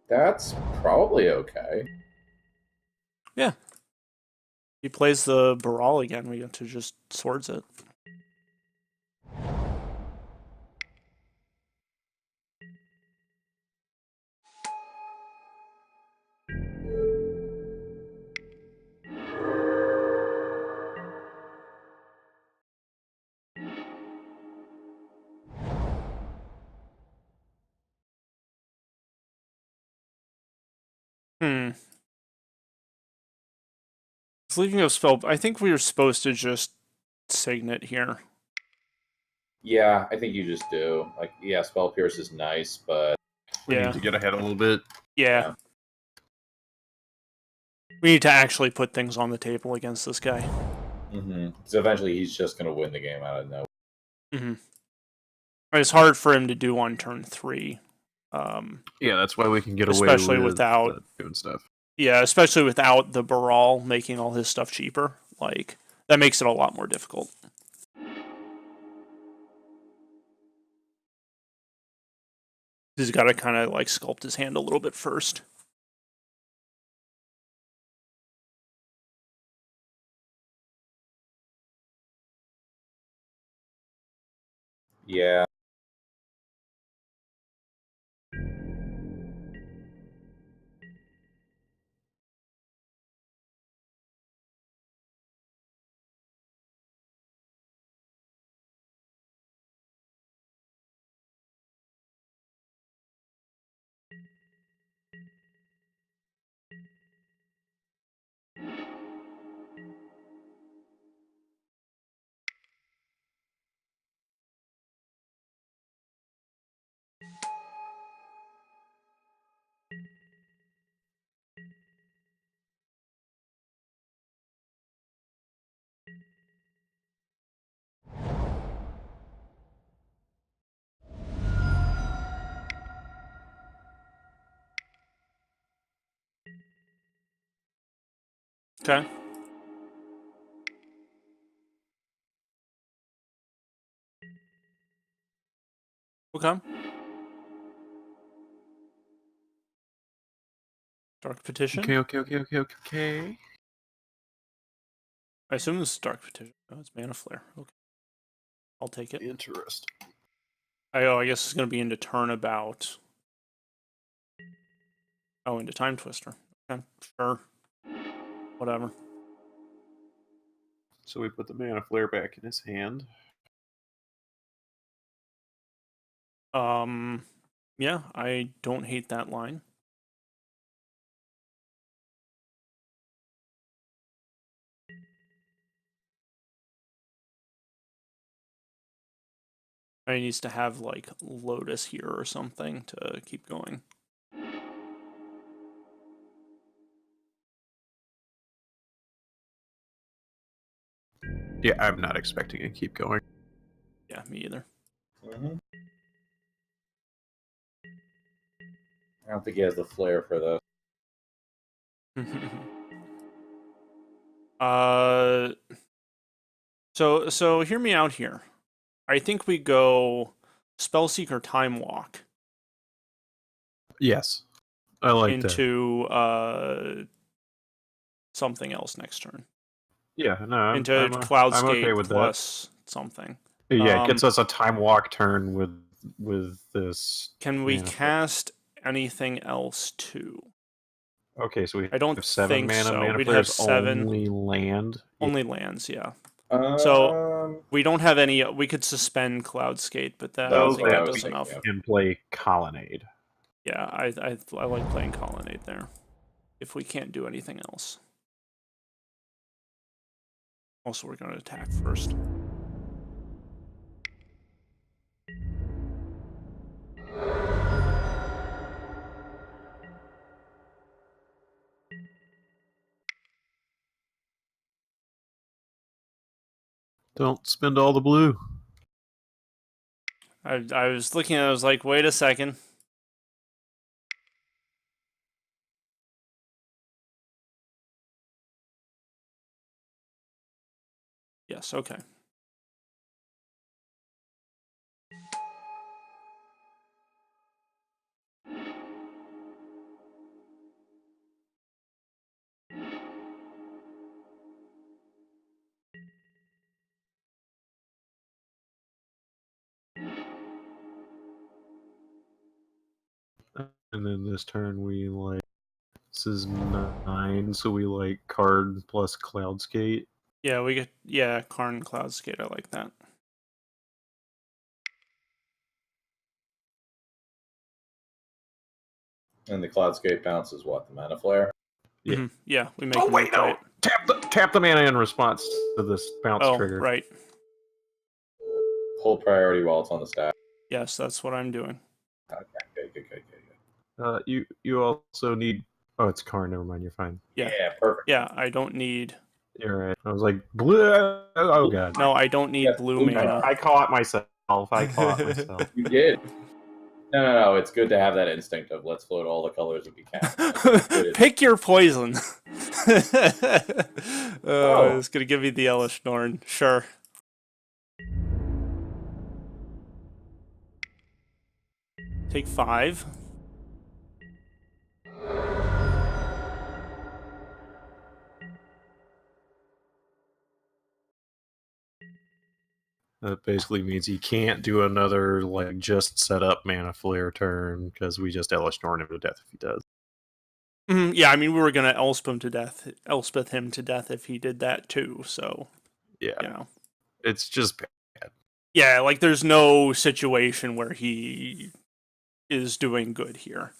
That's probably okay. Yeah. He plays the Baral again, we get to just swords it. Sleeping of Spell, I think we were supposed to just Signet here. Yeah, I think you just do. Like, yeah, Spell Pierce is nice, but We Yeah. need to get ahead a little bit. Yeah. We need to actually put things on the table against this guy. so eventually he's just going to win the game out of nowhere. It's hard for him to do on turn 3. Yeah, that's why we can get away Especially with without- doing stuff. Yeah, especially without the Baral making all his stuff cheaper. Like, that makes it a lot more difficult. He's got to kind of like sculpt his hand a little bit first. Yeah. Okay. Okay. Dark Petition? Okay. I assume this is Dark Petition. Oh, it's Mana Flare. Okay. I'll take it. Interesting. I guess it's going to be into Turnabout. Oh, into Time Twister. Okay, sure. Whatever. So we put the Mana Flare back in his hand. Yeah, I don't hate that line. He needs to have, like, Lotus here or something to keep going. Yeah, I'm not expecting it to keep going. Yeah, me either. Mm-hmm. I don't think he has the flair for this. So hear me out here. I think we go Spellseeker Time Walk. Yes, I like that. Into something else next turn. Yeah, no, I'm Cloudscape okay with plus something. Yeah, it gets us a time walk turn with this. Can we cast anything else too? Okay, so I don't have 7 think mana. so. Mana We'd Flare have is 7. only land. Only lands, yeah. So we don't have any. We could suspend Cloudscape, but I don't think that does enough. And play Colonnade. Yeah, I like playing Colonnade there. If we can't do anything else. Also, we're going to attack first. Don't spend all the blue. I was looking at it, I was like, wait a second. Yes, okay. And then this turn we like. This is 9, so we like card plus Cloudscape. Yeah, we get Karn Cloudscape. I like that. And the Cloudscape bounces what? The Mana Flare? Yeah. Mm-hmm. Yeah, we make. Oh wait, no! Tap the mana in response to this bounce trigger. Right. Hold priority while it's on the stack. Yes, that's what I'm doing. Okay, good. You also need. Oh, it's Karn. Never mind. You're fine. Yeah, perfect. Yeah, I don't need. You're right. I was like, blue. Oh god. No, I don't need blue mana. I caught myself. I caught myself. You did. No. It's good to have that instinct of let's float all the colors if we can. Pick your poison. It's gonna give me the Elesh Norn. Sure. Take 5. That basically means he can't do another like just set up Mana Flare turn because we just Elesh Norn him to death if he does. Yeah, I mean we were gonna Elspeth him to death if he did that too. So yeah, you know, it's just bad. Yeah, like there's no situation where he is doing good here,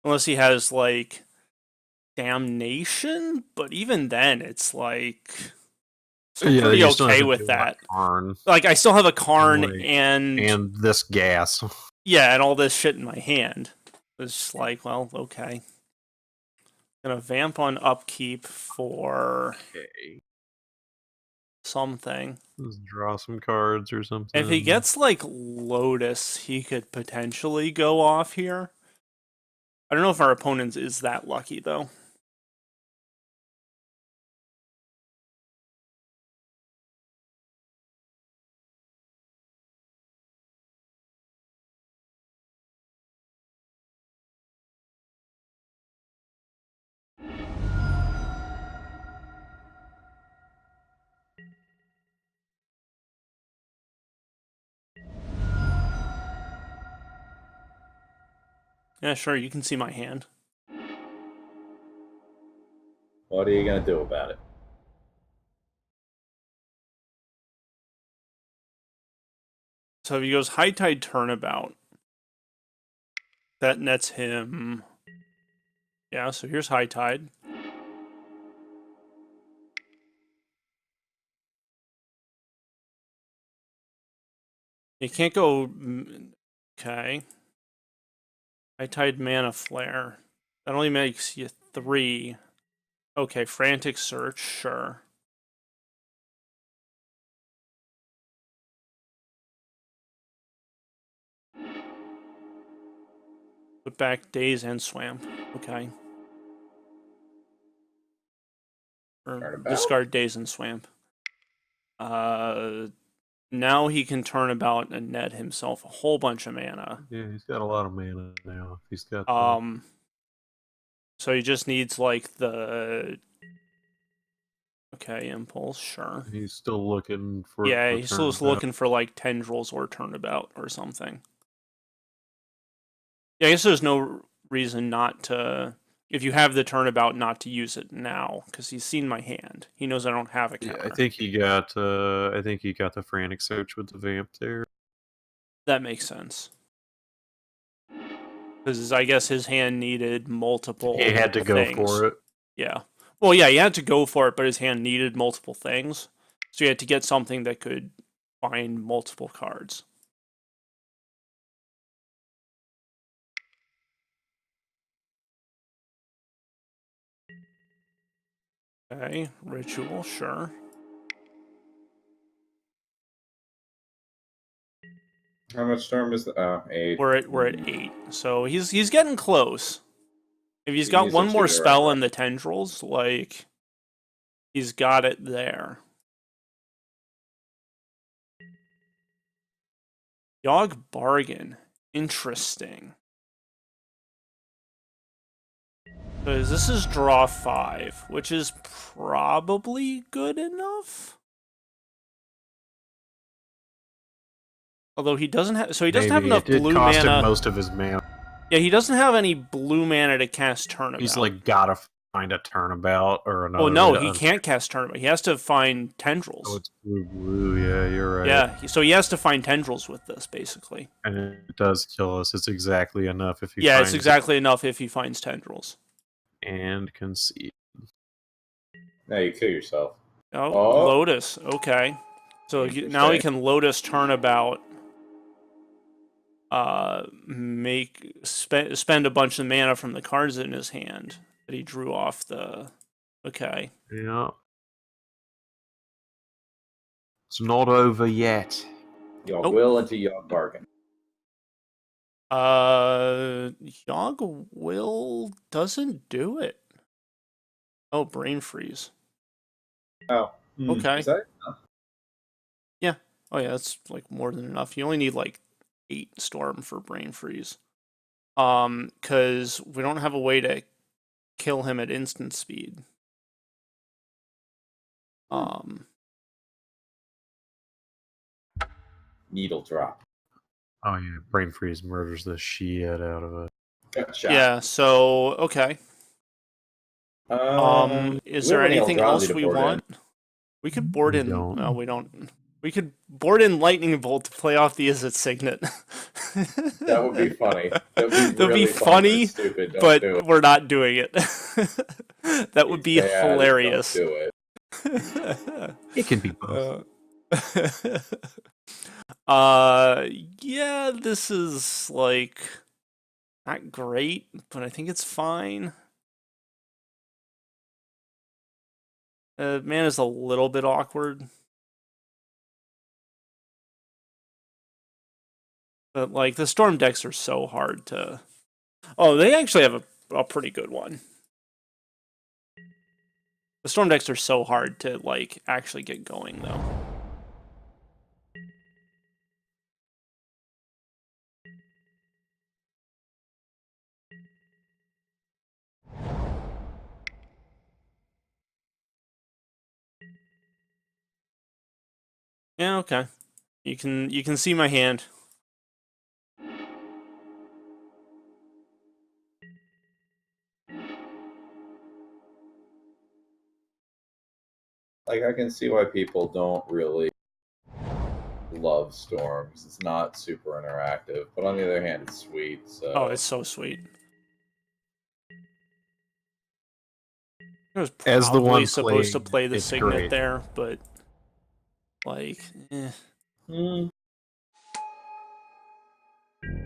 unless he has like Damnation. But even then, it's like. So I'm pretty okay with that. Like I still have a Karn and this gas. Yeah, and all this shit in my hand. It's just like, well, okay. Gonna vamp on upkeep for something. Just draw some cards or something. If he gets like Lotus, he could potentially go off here. I don't know if our opponent is that lucky though. Yeah, sure, you can see my hand. What are you gonna do about it? So if he goes High Tide Turnabout, that nets him. Yeah, so here's High Tide. You can't go. Okay. High Tide Mana Flare. That only makes you 3. Okay, Frantic Search, sure. Put back Daze and Swamp. Okay. Or Turnabout? discard Daze and Swamp. Now he can turn about and net himself a whole bunch of mana. Yeah, he's got a lot of mana now. He's got. So he just needs like the. Okay, Impulse, sure. He's still looking for. Yeah, he's still looking for like Tendrils or Turnabout or something. Yeah, I guess there's no reason not to. If you have the Turnabout, not to use it now, because he's seen my hand. He knows I don't have a counter. Yeah, I think he got. I think he got the Frantic Search with the Vamp there. That makes sense. Because I guess his hand needed multiple. He had to go for it. Yeah. Well, yeah, he had to go for it, but his hand needed multiple things. So he had to get something that could find multiple cards. Okay, Ritual, sure. How much storm is the 8? We're at 8. So he's getting close. If he's got Use one it more to spell right. in the Tendrils, like he's got it there. Yogg Bargain. Interesting. Because this is draw 5, which is probably good enough. Although he doesn't have, so he doesn't have enough blue mana. It did cost him most of his mana. Yeah, he doesn't have any blue mana to cast Turnabout. He's like gotta find a Turnabout or another. Oh no, he can't cast Turnabout. He has to find Tendrils. Oh, it's blue. Yeah, you're right. Yeah, so he has to find Tendrils with this, basically. And it does kill us. It's exactly enough if he. Yeah, it's exactly enough if he finds Tendrils. And concede. Now you kill yourself. Oh, Lotus. Okay. So now he can Lotus Turnabout. Spend a bunch of mana from the cards in his hand that he drew off the. Okay. Yeah. It's not over yet. Yogg Will into Yogg Bargain. Yogg Will doesn't do it. Oh, Brain Freeze. Oh. Okay. Is that enough? Yeah. Oh yeah, that's like more than enough. You only need like 8 Storm for Brain Freeze. Because we don't have a way to kill him at instant speed. Needle Drop. Oh yeah, Brain Freeze murders the shit out of it. Gotcha. Yeah, so okay. Is there anything else we want? We could board in. No, we don't. We could board in Lightning Bolt to play off the Izzet Signet. That would be funny. That'd be funny, stupid. but we're not doing it. That would be hilarious. Don't do it. It can be both. Yeah, this is like not great, but I think it's fine. Man is a little bit awkward. But like the Storm decks are so hard to. Oh, they actually have a pretty good one. The Storm decks are so hard to like actually get going though. Yeah, okay. You can see my hand. like I can see why people don't really love Storm because it's not super interactive. But on the other hand, it's sweet. So Oh, it's so sweet. It was As the probably one supposed to playing, play the it's Signet great. there, but like,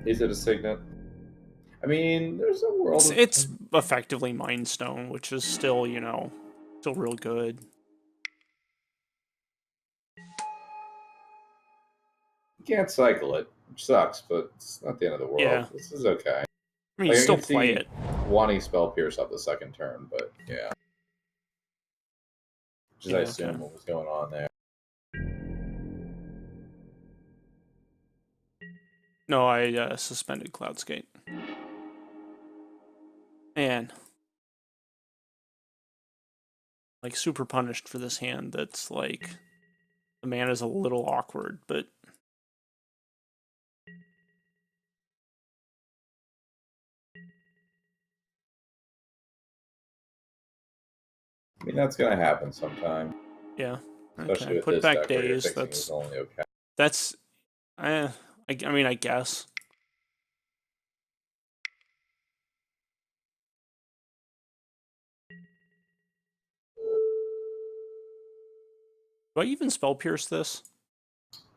Is it a Signet? I mean, there's a world. It's effectively Mind Stone, which is still, you know, still real good. You can't cycle it, which sucks, but it's not the end of the world. Yeah. This is okay. I mean, you still play it. Wanting Spell Pierce up the second turn, but yeah. Which is, I assume, what was going on there. No, I suspended Cloudskate. Man. Like, super punished for this hand that's, like, the mana's a little awkward, but... I mean, that's going to happen sometime. Yeah. Especially Okay. with Put this back deck where your days, fixing that's... is only okay. That's... I mean, I guess. Do I even Spell Pierce this?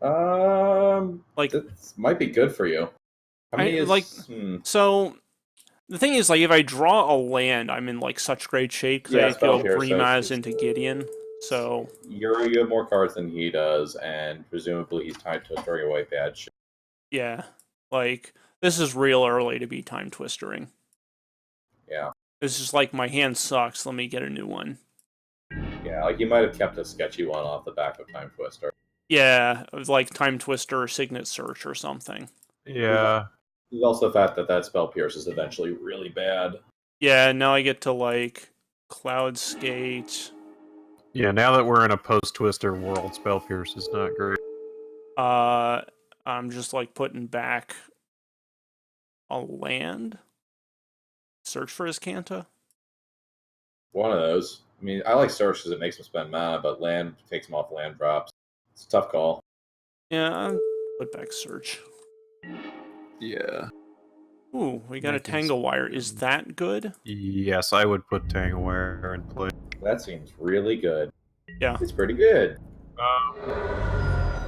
Like, this might be good for you. How many is... like, so... The thing is, like, if I draw a land, I'm in, like, such great shape, because I go Brimaz into Gideon, so... You have more cards than he does, and presumably he's Time Twistering away bad shit. Yeah. Like, this is real early to be Time Twistering. Yeah. It's just like, my hand sucks, let me get a new one. Yeah, like, you might have kept a sketchy one off the back of Time Twister. Yeah, it was like Time Twister or Signet Search or something. Yeah. There's also the fact that Spell Pierce is eventually really bad. Yeah, now I get to, like, Cloudskate. Yeah, now that we're in a post-Twister world, Spell Pierce is not great. I'm just, like, putting back a land? Search for Azcanta? One of those. I mean, I like Search because it makes him spend mana, but land takes him off land drops. It's a tough call. Yeah, I'll put back Search. Yeah. Ooh, we got a Tangle Wire. Is that good? Yes, I would put Tangle Wire in play. That seems really good. Yeah. It's pretty good.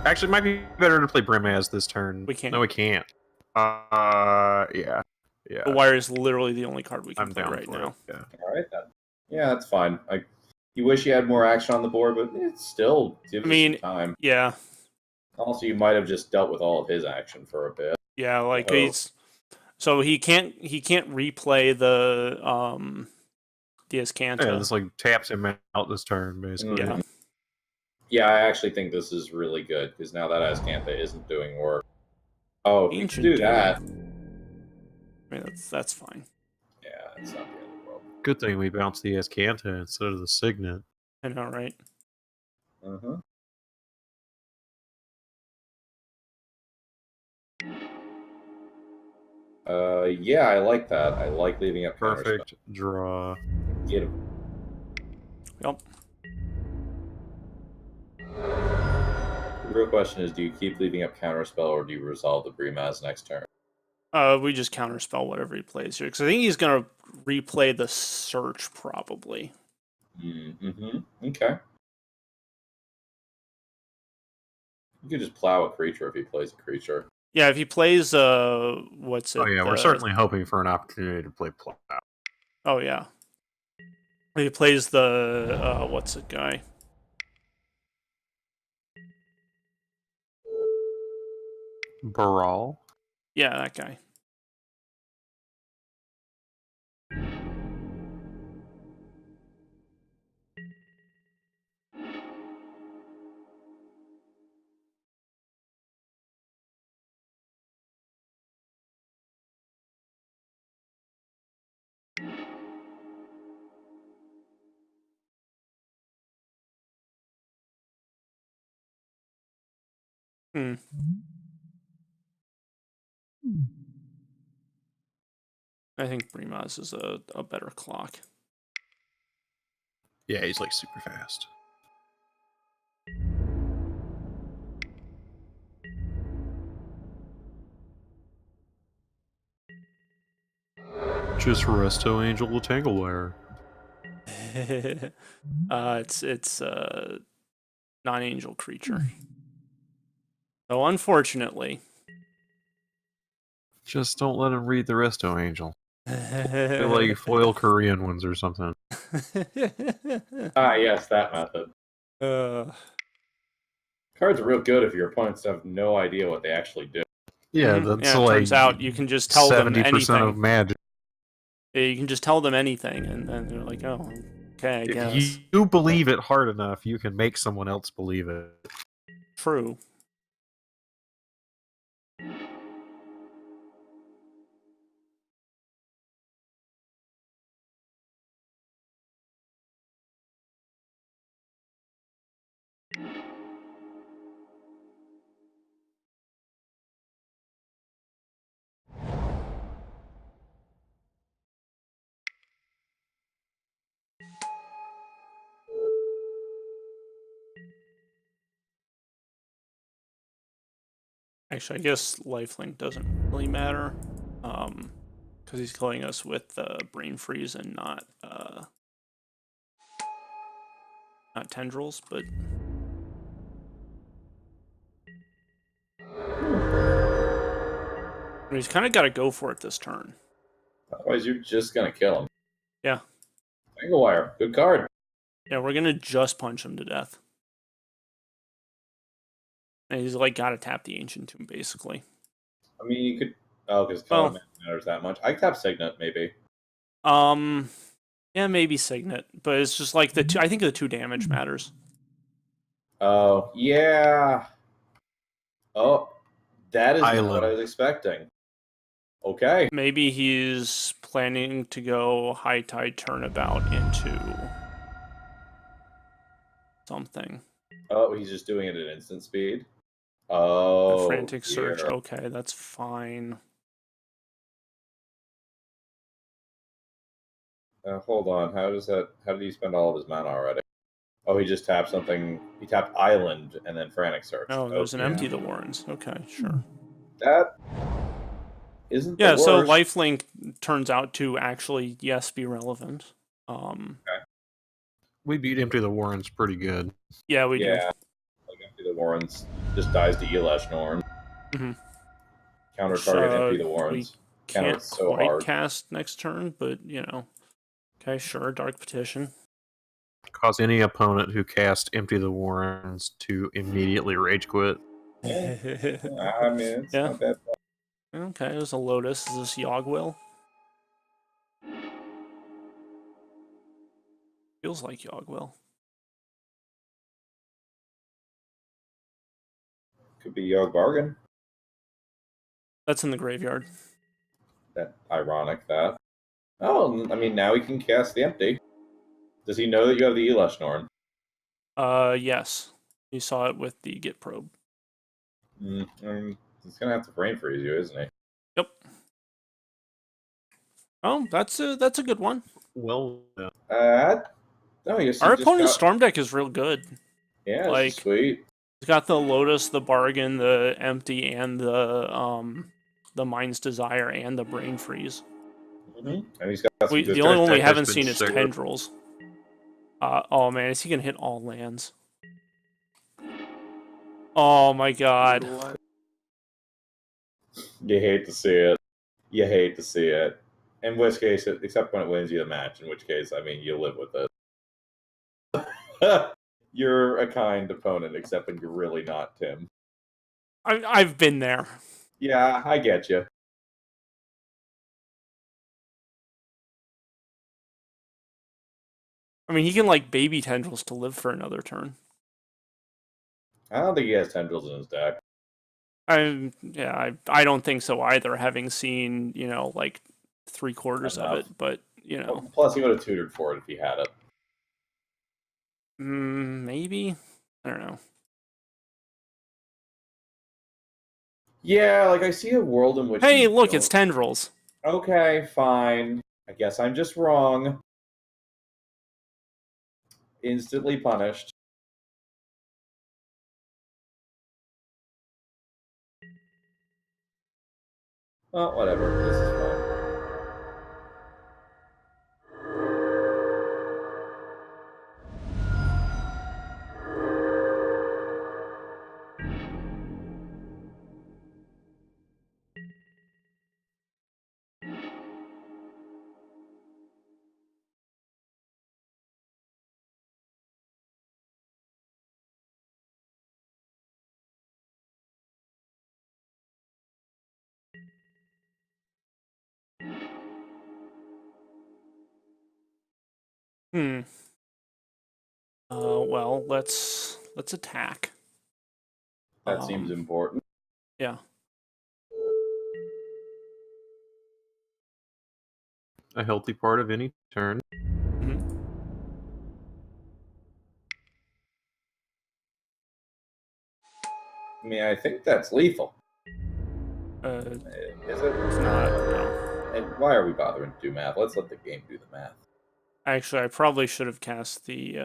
Actually, it might be better to play Brimaz this turn. We can't. No, we can't. Yeah. Yeah. The Wire is literally the only card we can play right now. Yeah. All right, then. Yeah, that's fine. You wish you had more action on the board, but it still gives you some time. Yeah. Also, you might have just dealt with all of his action for a bit. Yeah, like he's... So he can't replay the Azcanta. Yeah, this like taps him out this turn, basically. Yeah. Yeah, I actually think this is really good, because now that Azcanta isn't doing work. Oh, if you can do that. I mean, that's fine. Yeah, it's not the end of the world. Good thing we bounced the Azcanta instead of the Signet. I know, right? Uh-huh. Yeah, I like that. I like leaving up perfect draw. Get him. Yep. The real question is, do you keep leaving up Counterspell, or do you resolve the Brimaz next turn? We just Counterspell whatever he plays here, because I think he's gonna replay the Search probably. Mm-hmm. Okay. You could just plow a creature if he plays a creature. Yeah, if he plays what's it? Oh yeah, we're certainly hoping for an opportunity to play plow. Oh yeah. If he plays the what's it guy? Baral? Yeah, that guy. I think Brimaz is a better clock. Yeah, he's like super fast. just Resto Angel with Tanglewire. It's non-angel creature. So unfortunately, just don't let him read the Resto Angel. They're like foil Korean ones or something. Ah, yes, that method. Cards are real good if your opponents have no idea what they actually do. Yeah, that's yeah. It like turns out you can just tell them 70% anything. of magic. Yeah, you can just tell them anything, and then they're like, "Oh, okay, I guess." If you believe it hard enough, you can make someone else believe it. True. Actually, I guess lifelink doesn't really matter, because he's killing us with brain freeze and not tendrils, but he's kind of got to go for it this turn. Otherwise, you're just gonna kill him. Yeah. Tanglewire, good card. Yeah, we're gonna just punch him to death. And he's like got to tap the Ancient Tomb, basically. I mean, you could. Oh, because color matters that much. I could tap Signet, maybe. Yeah, maybe Signet, but it's just like I think the 2 damage matters. Oh, yeah. Oh, that is not Island. what I was expecting. Okay. Maybe he's planning to go High Tide Turnabout into something. Oh, he's just doing it at instant speed. Oh, A frantic search. dear. Okay, that's fine. Hold on. How did he spend all of his mana already? Oh, he just tapped something. He tapped Island and then Frantic Search. Oh, there's an Okay. Empty the Warrens. Okay, sure. That isn't. Yeah, the so worst. lifelink turns out to actually, yes, be relevant. We beat Empty the Warrens pretty good. Yeah, we do. Yeah. Like Empty the Warrens just dies to Elesh Norn. Mhm. Counter target Empty the We Warrens. Counter can't it's so quite hard. cast next turn, but, you know. Okay, sure, Dark Petition. Cause any opponent who casts Empty the Warrens to immediately rage quit. I mean, it's Yeah. not bad. Okay, there's a Lotus. Is this Yogwill? Feels like Yogwill. Could be Yogg Bargain. That's in the graveyard. That ironic that. Oh, I mean, now he can cast the Empty. Does he know that you have the Elesh Norn? Yes. You saw it with the Git probe. He's gonna have to brain freeze you, isn't he? Yep. Oh, that's a good one. Well, No, yes. Our opponent's Storm deck is real good. Yeah, like- it's sweet. He's got the Lotus, the Bargain, the Empty, and the Mind's Desire, and the Brain Freeze. And he's got some good The only one we deck has haven't been seen is sick. Tendrils. Oh man, is he gonna hit all lands? Oh my god. You hate to see it. You hate to see it. In which case, except when it wins you the match, in which case, I mean, you live with it. You're a kind opponent, except when you're really not, Tim. I've been there. Yeah, I get you. I mean, he can like baby Tendrils to live for another turn. I don't think he has tendrils in his deck. I don't think so either, having seen, like 3/4 of Enough. it, but, Plus, he would have tutored for it if he had it. maybe? I don't know. Yeah, like I see a world in which. Hey, you look, don't- it's Tendrils. Okay, fine. I guess I'm just wrong. Instantly punished. Well, whatever. This is fine. Well, let's attack. That seems important. Yeah. A healthy part of any turn. Mhm. I mean, I think that's lethal. It's Is it? not. No. And why are we bothering to do math? Let's let the game do the math. Actually, I probably should have cast the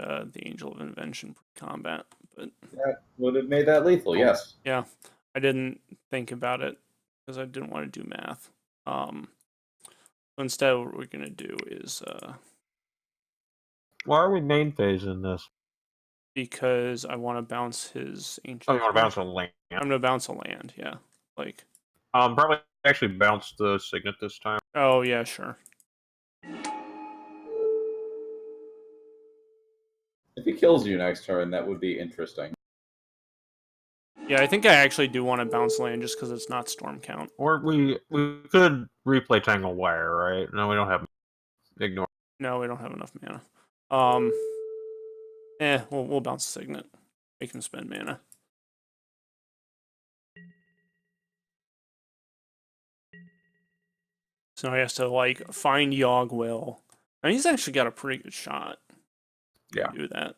Angel of Invention pre-combat, but That would have made that lethal, yes. yeah, I didn't think about it because I didn't want to do math. Instead, what we're gonna do is Why are we main phasing this? because I want to bounce his ancient. Oh, you want to bounce a land? I'm gonna bounce a land. Yeah, like. Probably actually bounce the Signet this time. Oh yeah, sure. If he kills you next turn, that would be interesting. Yeah, I think I actually do want to bounce land just because it's not storm count. Or we could replay Tangle Wire, right? No, we don't have. Ignore. No, we don't have enough mana. We'll bounce the Signet. Make him spend mana. So now he has to like find Yogg-Will. And he's actually got a pretty good shot. Yeah. To do that.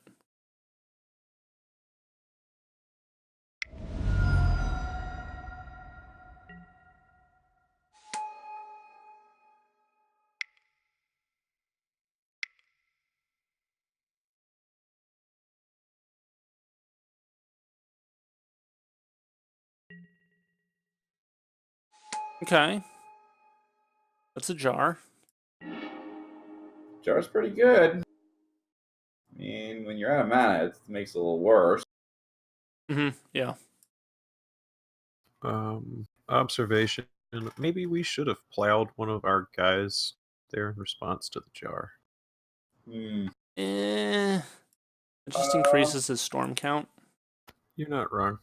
Okay. That's a jar. Jar's pretty good. I mean, when you're out of mana, it makes it a little worse. Yeah. Observation. Maybe we should have plowed one of our guys there in response to the jar. It just increases his storm count. You're not wrong.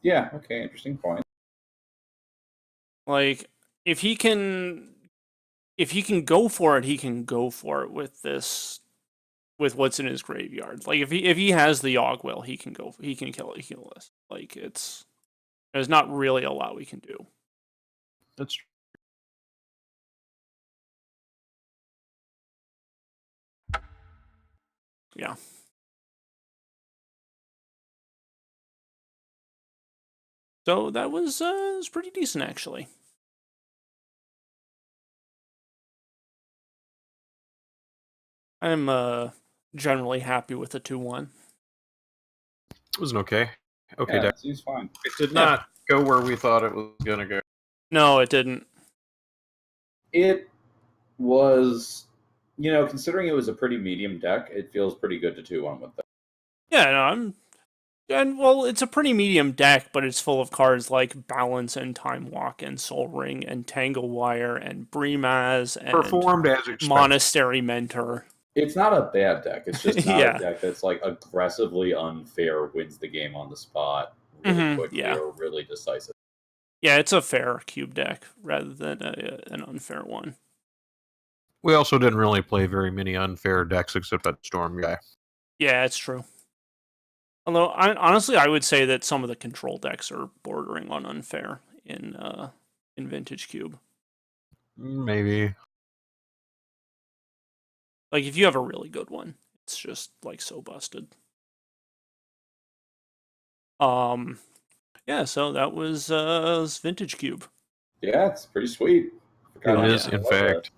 Yeah, okay, interesting point. Like, if he can go for it, he can go for it with what's in his graveyard. Like if he has the Yogg-Will, he can kill this. Like there's not really a lot we can do. That's true. Yeah. So that was pretty decent actually. I'm generally happy with the 2-1. It was an okay Yeah, deck. it seems fine. It did not go where we thought it was gonna go. No, it didn't. It was, considering it was a pretty medium deck, it feels pretty good to 2-1 with that. Yeah, no, it's a pretty medium deck, but it's full of cards like Balance and Time Walk and Soul Ring and Tangle Wire and Brimaz and Performed as expected. Monastery Mentor. It's not a bad deck. It's just not Yeah. a deck that's like aggressively unfair, wins the game on the spot really quickly or really decisive. Yeah, it's a fair cube deck rather than an unfair one. We also didn't really play very many unfair decks except that Storm guy. Yeah, it's true. Although, honestly, I would say that some of the control decks are bordering on unfair in Vintage Cube. Maybe. Like, if you have a really good one, it's just, like, so busted. Yeah, so that was Vintage Cube. Yeah, it's pretty sweet. It is, in fact.